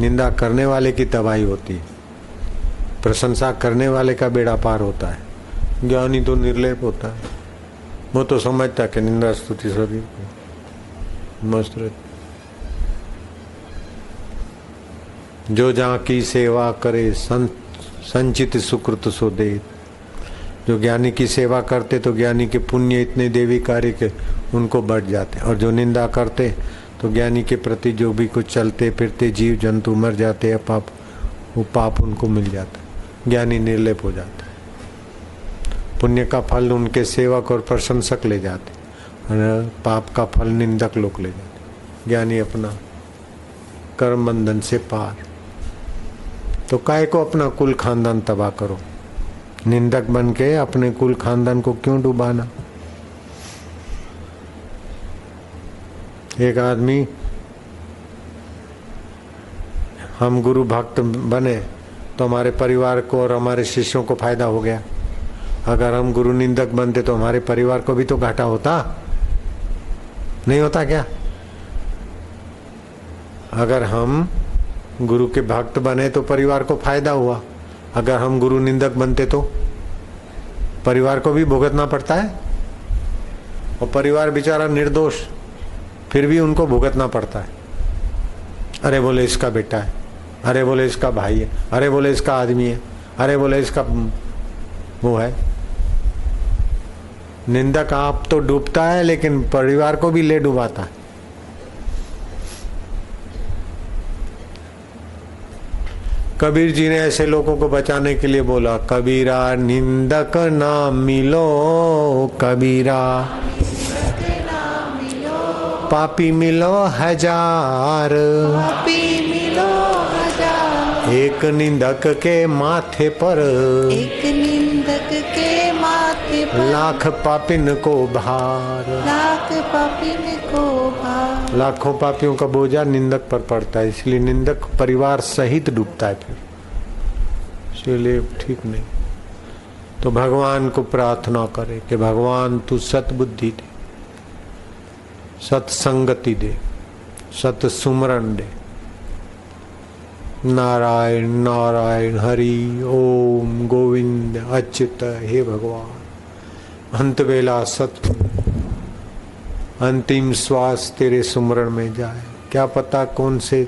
निंदा करने वाले की तबाही होती है, प्रशंसा करने वाले का बेड़ा पार होता है। ज्ञानी तो निर्लेप होता है, वो तो समझता है कि निंदा स्तुति सभी मस्त रहती। जो जहाँ की सेवा करे संचित सुकृत सो दे। जो ज्ञानी की सेवा करते तो ज्ञानी के पुण्य इतने देवी कार्य के उनको बढ़ जाते, और जो निंदा करते तो ज्ञानी के प्रति जो भी कुछ चलते फिरते जीव जंतु मर जाते हैं, पाप, वो पाप उनको मिल जाता, ज्ञानी निर्लेप हो जाता। पुण्य का फल उनके सेवक और प्रशंसक ले जाते, और पाप का फल निंदक लोग ले जाते। ज्ञानी अपना कर्म बंधन से पार। तो काय को अपना कुल खानदान तबाह करो? निंदक बन के अपने कुल खानदान को क्यों डुबाना? एक आदमी, हम गुरु भक्त बने तो हमारे परिवार को और हमारे शिष्यों को फायदा हो गया। अगर हम गुरु निंदक बनते तो हमारे परिवार को भी तो घाटा होता, नहीं होता क्या? अगर हम गुरु के भक्त बने तो परिवार को फायदा हुआ, अगर हम गुरु निंदक बनते तो परिवार को भी भुगतना पड़ता है, और परिवार बेचारा निर्दोष फिर भी उनको भुगतना पड़ता है। अरे बोले इसका बेटा है, अरे बोले इसका भाई है, अरे बोले इसका आदमी है, अरे बोले इसका वो है। निंदक आप तो डूबता है लेकिन परिवार को भी ले डुबाता है। कबीर जी ने ऐसे लोगों को बचाने के लिए बोला, कबीरा निंदक ना मिलो, कबीरा पापी मिलो हजार, पापी मिलो हजार, एक निंदक के माथे पर, एक निंदक के माथे पर, लाख पापिन को भार। लाख पापिन को भार। लाखों पापियों का बोझा निंदक पर पड़ता है, इसलिए निंदक परिवार सहित डूबता है फिर, इसलिए ठीक नहीं। तो भगवान को प्रार्थना करे कि भगवान तू सतबुद्धि दे, सत्संगति दे, सत सुमरण दे। नारायण नारायण हरि ओम गोविंद अच्युत। हे भगवान अंत वेला सत्य अंतिम श्वास तेरे सुमरण में जाए, क्या पता कौन से।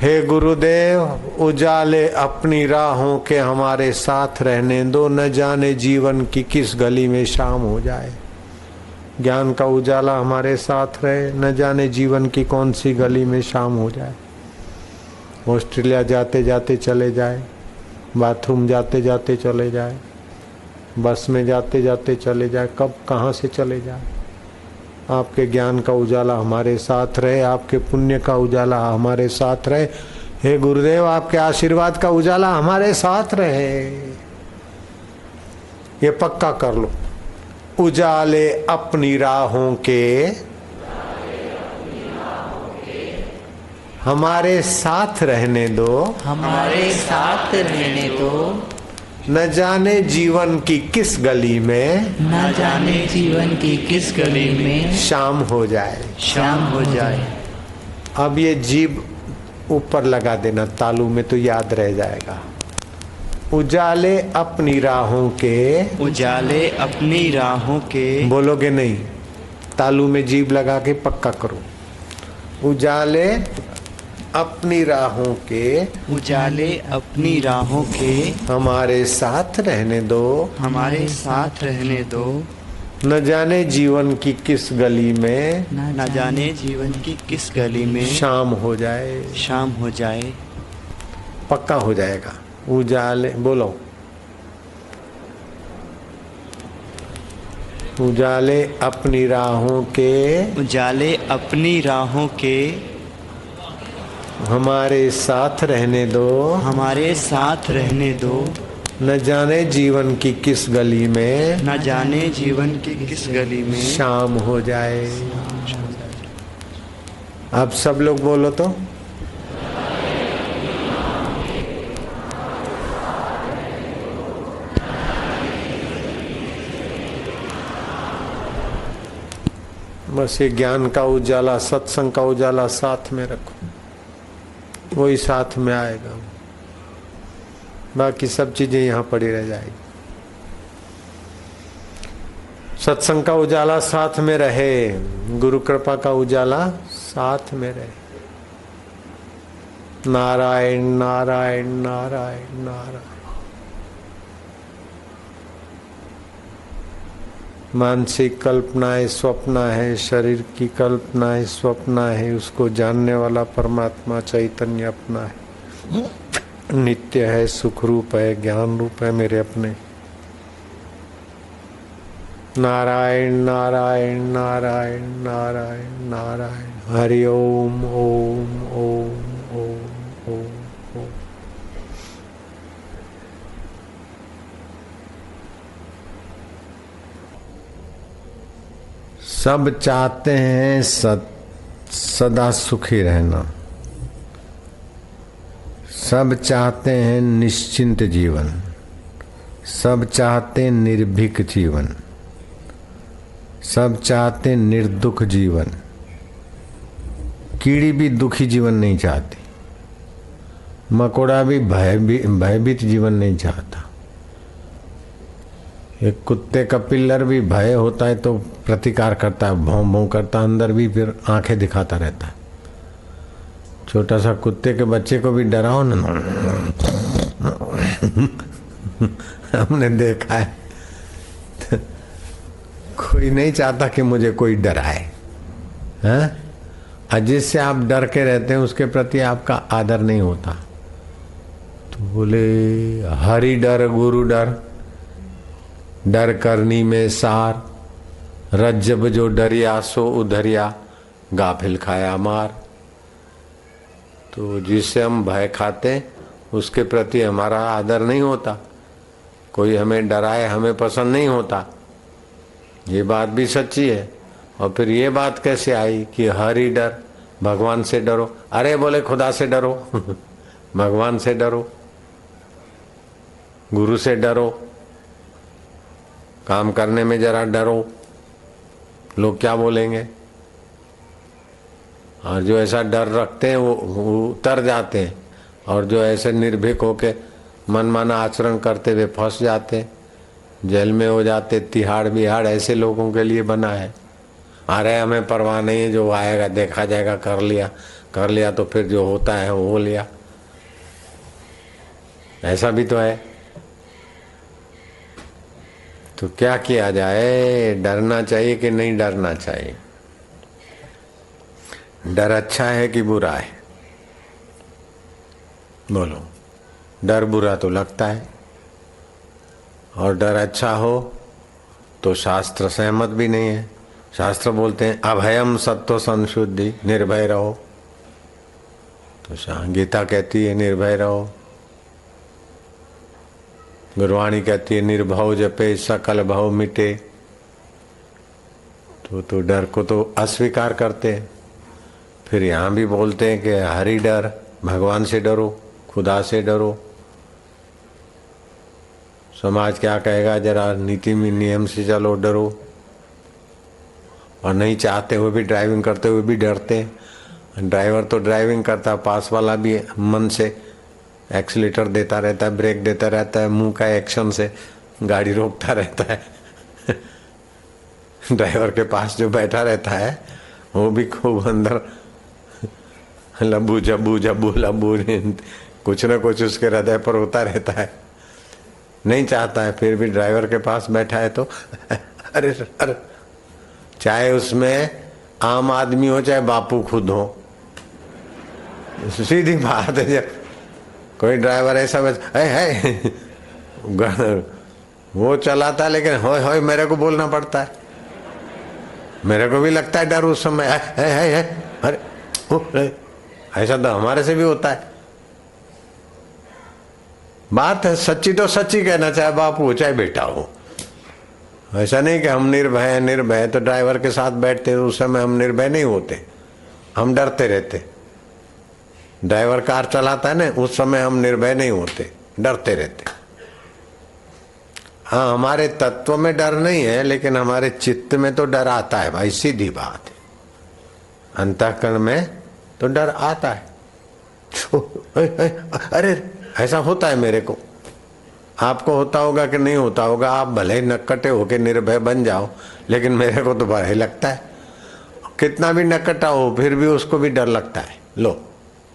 हे गुरुदेव उजाले अपनी राहों के हमारे साथ रहने दो, न जाने जीवन की किस गली में शाम हो जाए। ज्ञान का उजाला हमारे साथ रहे, न जाने जीवन की कौन सी गली में शाम हो जाए। ऑस्ट्रेलिया जाते जाते चले जाए, बाथरूम जाते जाते चले जाए, बस में जाते जाते चले जाए, कब कहाँ से चले जाए। आपके ज्ञान का उजाला हमारे साथ रहे, आपके पुण्य का उजाला हमारे साथ रहे। हे गुरुदेव आपके आशीर्वाद का उजाला हमारे साथ रहे, ये पक्का कर लो। उजाले अपनी राहों के हमारे साथ रहने दो, हमारे साथ रहने दो, न जाने जीवन की किस गली में, न जाने जीवन की किस गली में शाम हो जाए, शाम हो जाए। अब ये जीभ ऊपर लगा देना तालू में तो याद रह जाएगा। उजाले अपनी राहों के, उजाले अपनी राहों के, बोलोगे नहीं, तालू में जीभ लगा के पक्का करो। उजाले अपनी राहों के, उजाले अपनी राहों के, हमारे साथ रहने दो, हमारे साथ रहने दो। न जाने जीवन की किस गली में, न जाने जीवन की किस गली में शाम हो जाए, शाम हो जाए। पक्का हो जाएगा। उजाले बोलो, उजाले अपनी राहों के, उजाले अपनी राहों के, हमारे साथ रहने दो, हमारे साथ रहने दो। न जाने जीवन की किस गली में, न जाने जीवन की किस गली में शाम हो जाए। अब सब लोग बोलो तो, बस ये ज्ञान का उजाला, सत्संग का उजाला साथ में रखो, वही साथ में आएगा, बाकी सब चीजें यहाँ पड़ी रह जाएगी। सत्संग का उजाला साथ में रहे, गुरु कृपा का उजाला साथ में रहे। नारायण नारायण नारायण नारायण। मानसिक कल्पनाएं स्वप्न है, शरीर की कल्पनाएं स्वप्न है, उसको जानने वाला परमात्मा चैतन्य अपना है, नित्य है, सुख रूप है, ज्ञान रूप है मेरे अपने। नारायण नारायण नारायण नारायण नारायण। हरि ओम ओम ओम ओम ओम ओम। सब चाहते हैं सदा सुखी रहना, सब चाहते हैं निश्चिंत जीवन, सब चाहते हैं निर्भीक जीवन, सब चाहते हैं निर्दुख जीवन। कीड़ी भी दुखी जीवन नहीं चाहती, मकोड़ा भी भयभीत जीवन नहीं चाहता। एक कुत्ते का पिल्लर भी भय होता है तो प्रतिकार करता है, भौं भौं करता, अंदर भी फिर आंखें दिखाता रहता है। छोटा सा कुत्ते के बच्चे को भी डराओ ना, हमने देखा है, कोई नहीं चाहता कि मुझे कोई डराए, हैं? और जिससे आप डर के रहते हैं उसके प्रति आपका आदर नहीं होता। तो बोले हरि डर गुरु डर, डर करनी में सार, रज्जब जो डरिया सो उधरिया, गाफिल खाया मार। तो जिससे हम भय खाते उसके प्रति हमारा आदर नहीं होता। कोई हमें डराए हमें पसंद नहीं होता, ये बात भी सच्ची है। और फिर ये बात कैसे आई कि हरि डर, भगवान से डरो। अरे बोले खुदा से डरो भगवान से डरो, गुरु से डरो, काम करने में जरा डरो, लोग क्या बोलेंगे। और जो ऐसा डर रखते हैं वो उतर जाते हैं, और जो ऐसे निर्भीक होके मनमाना आचरण करते हुए फंस जाते, जेल में हो जाते। तिहाड़ बिहाड़ ऐसे लोगों के लिए बना है। अरे हमें परवाह नहीं है, जो आएगा देखा जाएगा, कर लिया तो फिर जो होता है वो हो लिया। ऐसा भी तो है। तो क्या किया जाए, डरना चाहिए कि नहीं डरना चाहिए? डर अच्छा है कि बुरा है? बोलो। डर बुरा तो लगता है, और डर अच्छा हो तो शास्त्र सहमत भी नहीं है। शास्त्र बोलते हैं अभयम सत्व संशुद्धि, निर्भय रहो। तो गीता कहती है निर्भय रहो, गुरवाणी कहती है निर्भव जपे सकल भव मिटे। तो डर को तो अस्वीकार करते हैं। फिर यहाँ भी बोलते हैं कि हरि डर, भगवान से डरो, खुदा से डरो। समाज क्या कहेगा, जरा नीति में नियम से चलो, डरो। और नहीं चाहते हुए भी, ड्राइविंग करते हुए भी डरते हैं। ड्राइवर तो ड्राइविंग करता, पास वाला भी मन से एक्सीलेटर देता रहता है, ब्रेक देता रहता है, मुंह का एक्शन से गाड़ी रोकता रहता है ड्राइवर के पास जो बैठा रहता है वो भी खूब अंदर लबू जबू जबू लबू कुछ न कुछ उसके हृदय पर होता रहता है। नहीं चाहता है, फिर भी ड्राइवर के पास बैठा है तो अरे अरे, चाहे उसमें आम आदमी हो चाहे बापू खुद हो, सीधी बात है। जब कोई ड्राइवर ऐसा है वो चलाता है, लेकिन होय होय मेरे को बोलना पड़ता है। मेरे को भी लगता है डर उस समय, है अरे ऐसा तो हमारे से भी होता है। बात है सच्ची तो सच्ची कहना, चाहे बापू हो चाहे बेटा हो। ऐसा नहीं कि हम निर्भय तो ड्राइवर के साथ बैठते उस समय हम निर्भय नहीं होते, हम डरते रहते। ड्राइवर कार चलाता है ना, उस समय हम निर्भय नहीं होते, डरते रहते। हाँ, हमारे तत्व में डर नहीं है, लेकिन हमारे चित्त में तो डर आता है भाई, सीधी बात है। अंतःकरण में तो डर आता है। अरे ऐसा होता है मेरे को, आपको होता होगा कि नहीं होता होगा। आप भले ही नक्कटे होके निर्भय बन जाओ, लेकिन मेरे को तो भय ही लगता है। कितना भी नक्कटा हो फिर भी उसको भी डर लगता है। लो,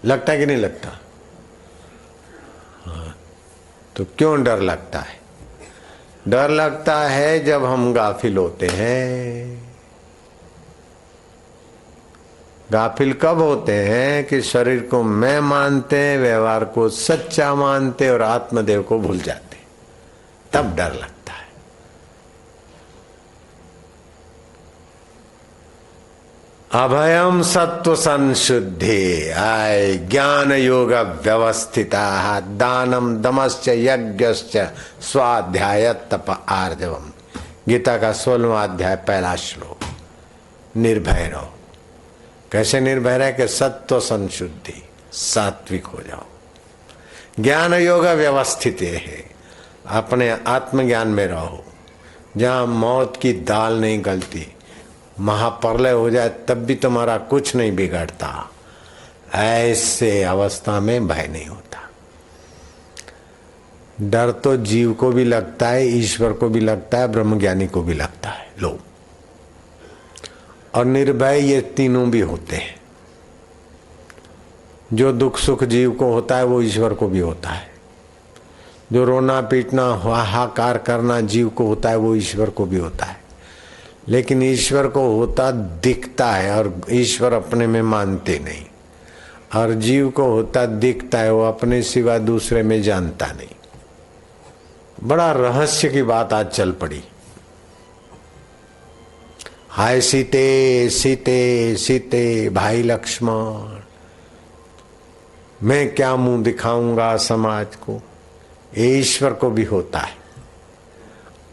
लगता है कि नहीं लगता? तो क्यों डर लगता है? डर लगता है जब हम गाफिल होते हैं। गाफिल कब होते हैं कि शरीर को मैं मानते, व्यवहार को सच्चा मानते और आत्मदेव को भूल जाते, तब डर लगता है। अभयम सत्व संशुद्धि, आय ज्ञान योग व्यवस्थिता, दानम दमश्च यज्ञश्च स्वाध्याय तप आर्जवम। गीता का 16वां अध्याय, पहला श्लोक। निर्भय रहो। कैसे निर्भय रहे? कि सत्व संशुद्धि, सात्विक हो जाओ। ज्ञान योग व्यवस्थित है, अपने आत्मज्ञान में रहो, जहां मौत की दाल नहीं गलती, महाप्रलय हो जाए तब भी तुम्हारा कुछ नहीं बिगड़ता। ऐसे अवस्था में भय नहीं होता। डर तो जीव को भी लगता है, ईश्वर को भी लगता है, ब्रह्मज्ञानी को भी लगता है। लो, और निर्भय, ये तीनों भी होते हैं। जो दुख सुख जीव को होता है वो ईश्वर को भी होता है। जो रोना पीटना हाहाकार करना जीव को होता है वो ईश्वर को भी होता है। लेकिन ईश्वर को होता दिखता है और ईश्वर अपने में मानते नहीं, और जीव को होता दिखता है, वो अपने सिवा दूसरे में जानता नहीं। बड़ा रहस्य की बात आज चल पड़ी। हाय सीते सीते सीते भाई लक्ष्मण, मैं क्या मुंह दिखाऊंगा समाज को। ये ईश्वर को भी होता है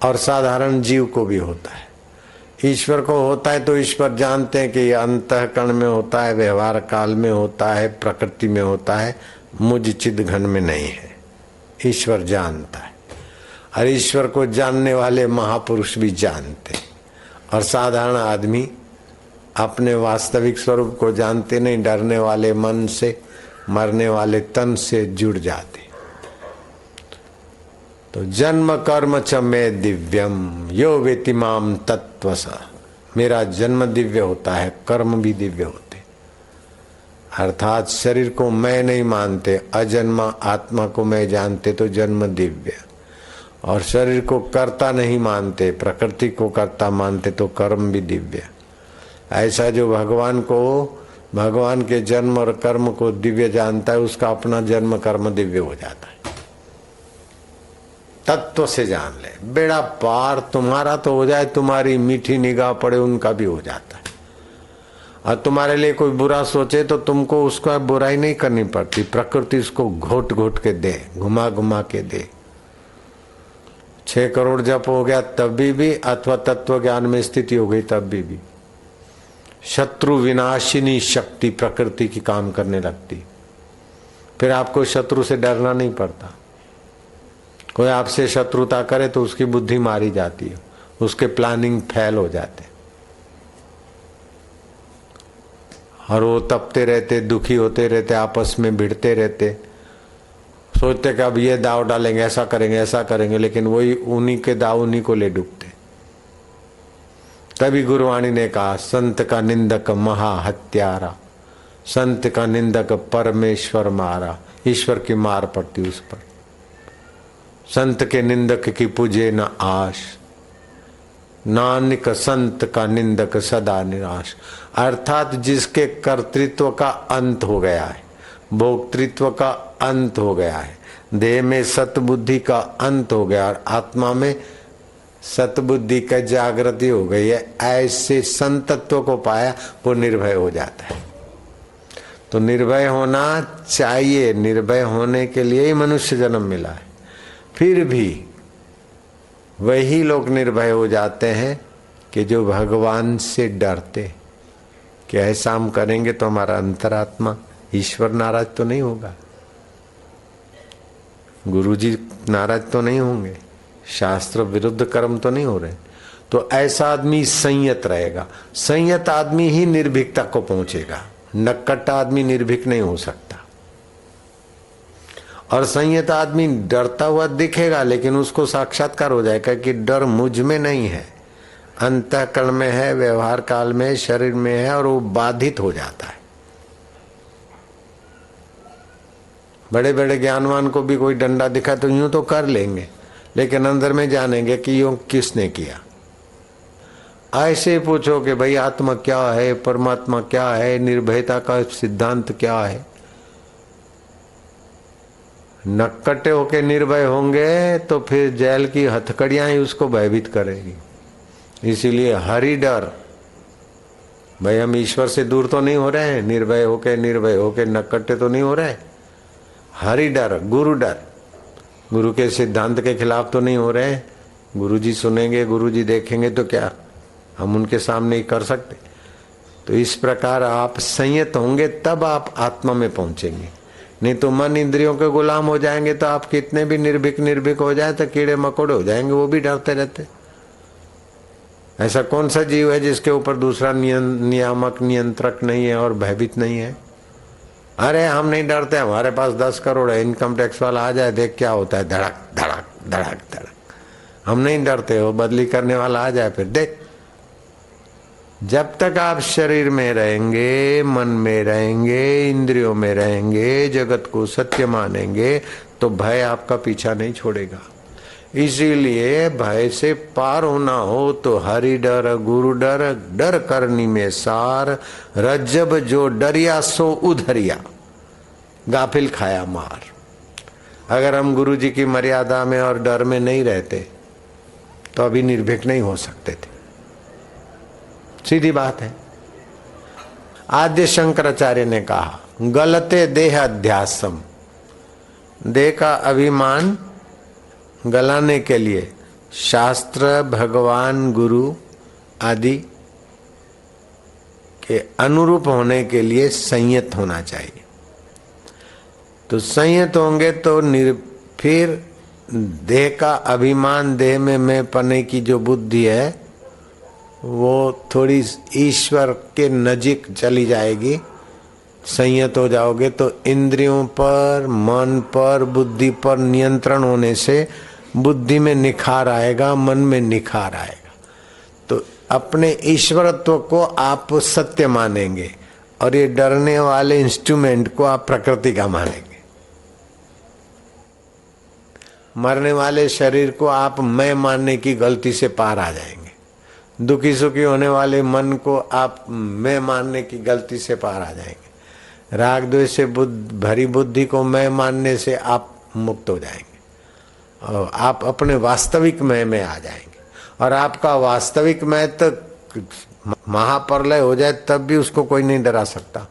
और साधारण जीव को भी होता है। ईश्वर को होता है तो ईश्वर जानते हैं कि ये अंतःकरण में होता है, व्यवहार काल में होता है, प्रकृति में होता है, मुझ चिद घन में नहीं है। ईश्वर जानता है, और ईश्वर को जानने वाले महापुरुष भी जानते हैं, और साधारण आदमी अपने वास्तविक स्वरूप को जानते नहीं, डरने वाले मन से, मरने वाले तन से जुड़ जाते। तो जन्म कर्म च में दिव्यम यो वेति माम तत्वस, मेरा जन्म दिव्य होता है, कर्म भी दिव्य होते। अर्थात शरीर को मैं नहीं मानते, अजन्मा आत्मा को मैं जानते तो जन्म दिव्य, और शरीर को कर्ता नहीं मानते, प्रकृति को कर्ता मानते तो कर्म भी दिव्य। ऐसा जो भगवान के जन्म और कर्म को दिव्य जानता है, उसका अपना जन्म कर्म दिव्य हो जाता है। तत्व से जान ले, बेड़ा पार तुम्हारा तो हो जाए, तुम्हारी मीठी निगाह पड़े उनका भी हो जाता है। और तुम्हारे लिए कोई बुरा सोचे तो तुमको उसका बुराई नहीं करनी पड़ती, प्रकृति उसको घोट घोट के दे, घुमा घुमा के दे। 6 करोड़ जप हो गया तभी भी, अथवा तत्व ज्ञान में स्थिति हो गई तब भी शत्रु विनाशिनी शक्ति प्रकृति की काम करने लगती। फिर आपको शत्रु से डरना नहीं पड़ता। कोई आपसे शत्रुता करे तो उसकी बुद्धि मारी जाती है, उसके प्लानिंग फेल हो जाते, और वो तपते रहते, दुखी होते रहते, आपस में भिड़ते रहते, सोचते कि अब ये दाव डालेंगे, ऐसा करेंगे, लेकिन वही उन्हीं के दाव उन्हीं को ले डूबते। तभी गुरुवाणी ने कहा, संत का निंदक महा हत्यारा, संत का निंदक परमेश्वर मारा। ईश्वर की मार पड़ती उस पर। संत के निंदक की पूजे न आश, नानक संत का निंदक सदा निराश। अर्थात जिसके कर्तृत्व का अंत हो गया है, भोक्तृत्व का अंत हो गया है, देह में सतबुद्धि का अंत हो गया और आत्मा में सतबुद्धि का जागृति हो गई है, ऐसे संतत्व को पाया, वो निर्भय हो जाता है। तो निर्भय होना चाहिए, निर्भय होने के लिए ही मनुष्य जन्म मिला है। फिर भी वही लोग निर्भय हो जाते हैं कि जो भगवान से डरते कि ऐसा हम करेंगे तो हमारा अंतरात्मा ईश्वर नाराज तो नहीं होगा, गुरुजी नाराज तो नहीं होंगे, शास्त्र विरुद्ध कर्म तो नहीं हो रहे। तो ऐसा आदमी संयत रहेगा। संयत आदमी ही निर्भीकता को पहुंचेगा। नक्कटा आदमी निर्भीक नहीं हो सकता। और संयत आदमी डरता हुआ दिखेगा, लेकिन उसको साक्षात्कार हो जाएगा कि डर मुझ में नहीं है, अंतःकरण में है, व्यवहार काल में, शरीर में है, और वो बाधित हो जाता है। बड़े बड़े ज्ञानवान को भी कोई डंडा दिखा तो यूं तो कर लेंगे, लेकिन अंदर में जानेंगे कि यूं किसने किया। ऐसे पूछो कि भाई आत्मा क्या है, परमात्मा क्या है, निर्भयता का सिद्धांत क्या है। नक्कटे होके निर्भय होंगे तो फिर जेल की हथकड़ियां ही उसको भयभीत करेगी। इसीलिए हरि डर, भाई हम ईश्वर से दूर तो नहीं हो रहे हैं, निर्भय होके नक्कटे तो नहीं हो रहे। हरि डर, गुरु डर, गुरु के सिद्धांत के खिलाफ तो नहीं हो रहे। गुरुजी सुनेंगे, गुरुजी देखेंगे तो क्या हम उनके सामने ही कर सकते। तो इस प्रकार आप संयत होंगे तब आप आत्मा में पहुंचेंगे। नहीं तो मन इंद्रियों के गुलाम हो जाएंगे तो आप कितने भी निर्भीक हो जाए तो कीड़े मकोड़े हो जाएंगे, वो भी डरते रहते। ऐसा कौन सा जीव है जिसके ऊपर दूसरा नियामक नियंत्रक नहीं है और भयभीत नहीं है। अरे हम नहीं डरते, हमारे पास 10 करोड़ है, इनकम टैक्स वाला आ जाए देख क्या होता है, धड़क धड़क धड़क धड़क। हम नहीं डरते, वो बदली करने वाला आ जाए फिर देख। जब तक आप शरीर में रहेंगे, मन में रहेंगे, इंद्रियों में रहेंगे, जगत को सत्य मानेंगे तो भय आपका पीछा नहीं छोड़ेगा। इसीलिए भय से पार होना हो तो हरि डर गुरु डर, डर करनी में सार, रज्जब जो डरिया सो उधरिया, गाफिल खाया मार। अगर हम गुरु जी की मर्यादा में और डर में नहीं रहते तो अभी निर्भीक नहीं हो सकते थे। सीधी बात है। आद्य शंकराचार्य ने कहा गलते देह अध्यासम, देह का अभिमान गलाने के लिए शास्त्र, भगवान, गुरु आदि के अनुरूप होने के लिए संयत होना चाहिए। तो संयत होंगे तो फिर देह का अभिमान, देह में मैं पने की जो बुद्धि है वो थोड़ी ईश्वर के नजीक चली जाएगी। संयत हो जाओगे तो इंद्रियों पर, मन पर, बुद्धि पर नियंत्रण होने से बुद्धि में निखार आएगा, मन में निखार आएगा। तो अपने ईश्वरत्व को आप सत्य मानेंगे और ये डरने वाले इंस्ट्रूमेंट को आप प्रकृति का मानेंगे। मरने वाले शरीर को आप मैं मानने की गलती से पार आ जाएंगे। दुखी सुखी होने वाले मन को आप मैं मानने की गलती से पार आ जाएंगे। राग द्वेष से भरी बुद्धि को मैं मानने से आप मुक्त हो जाएंगे और आप अपने वास्तविक मैं में आ जाएंगे। और आपका वास्तविक मैं तो महाप्रलय हो जाए तब भी उसको कोई नहीं डरा सकता।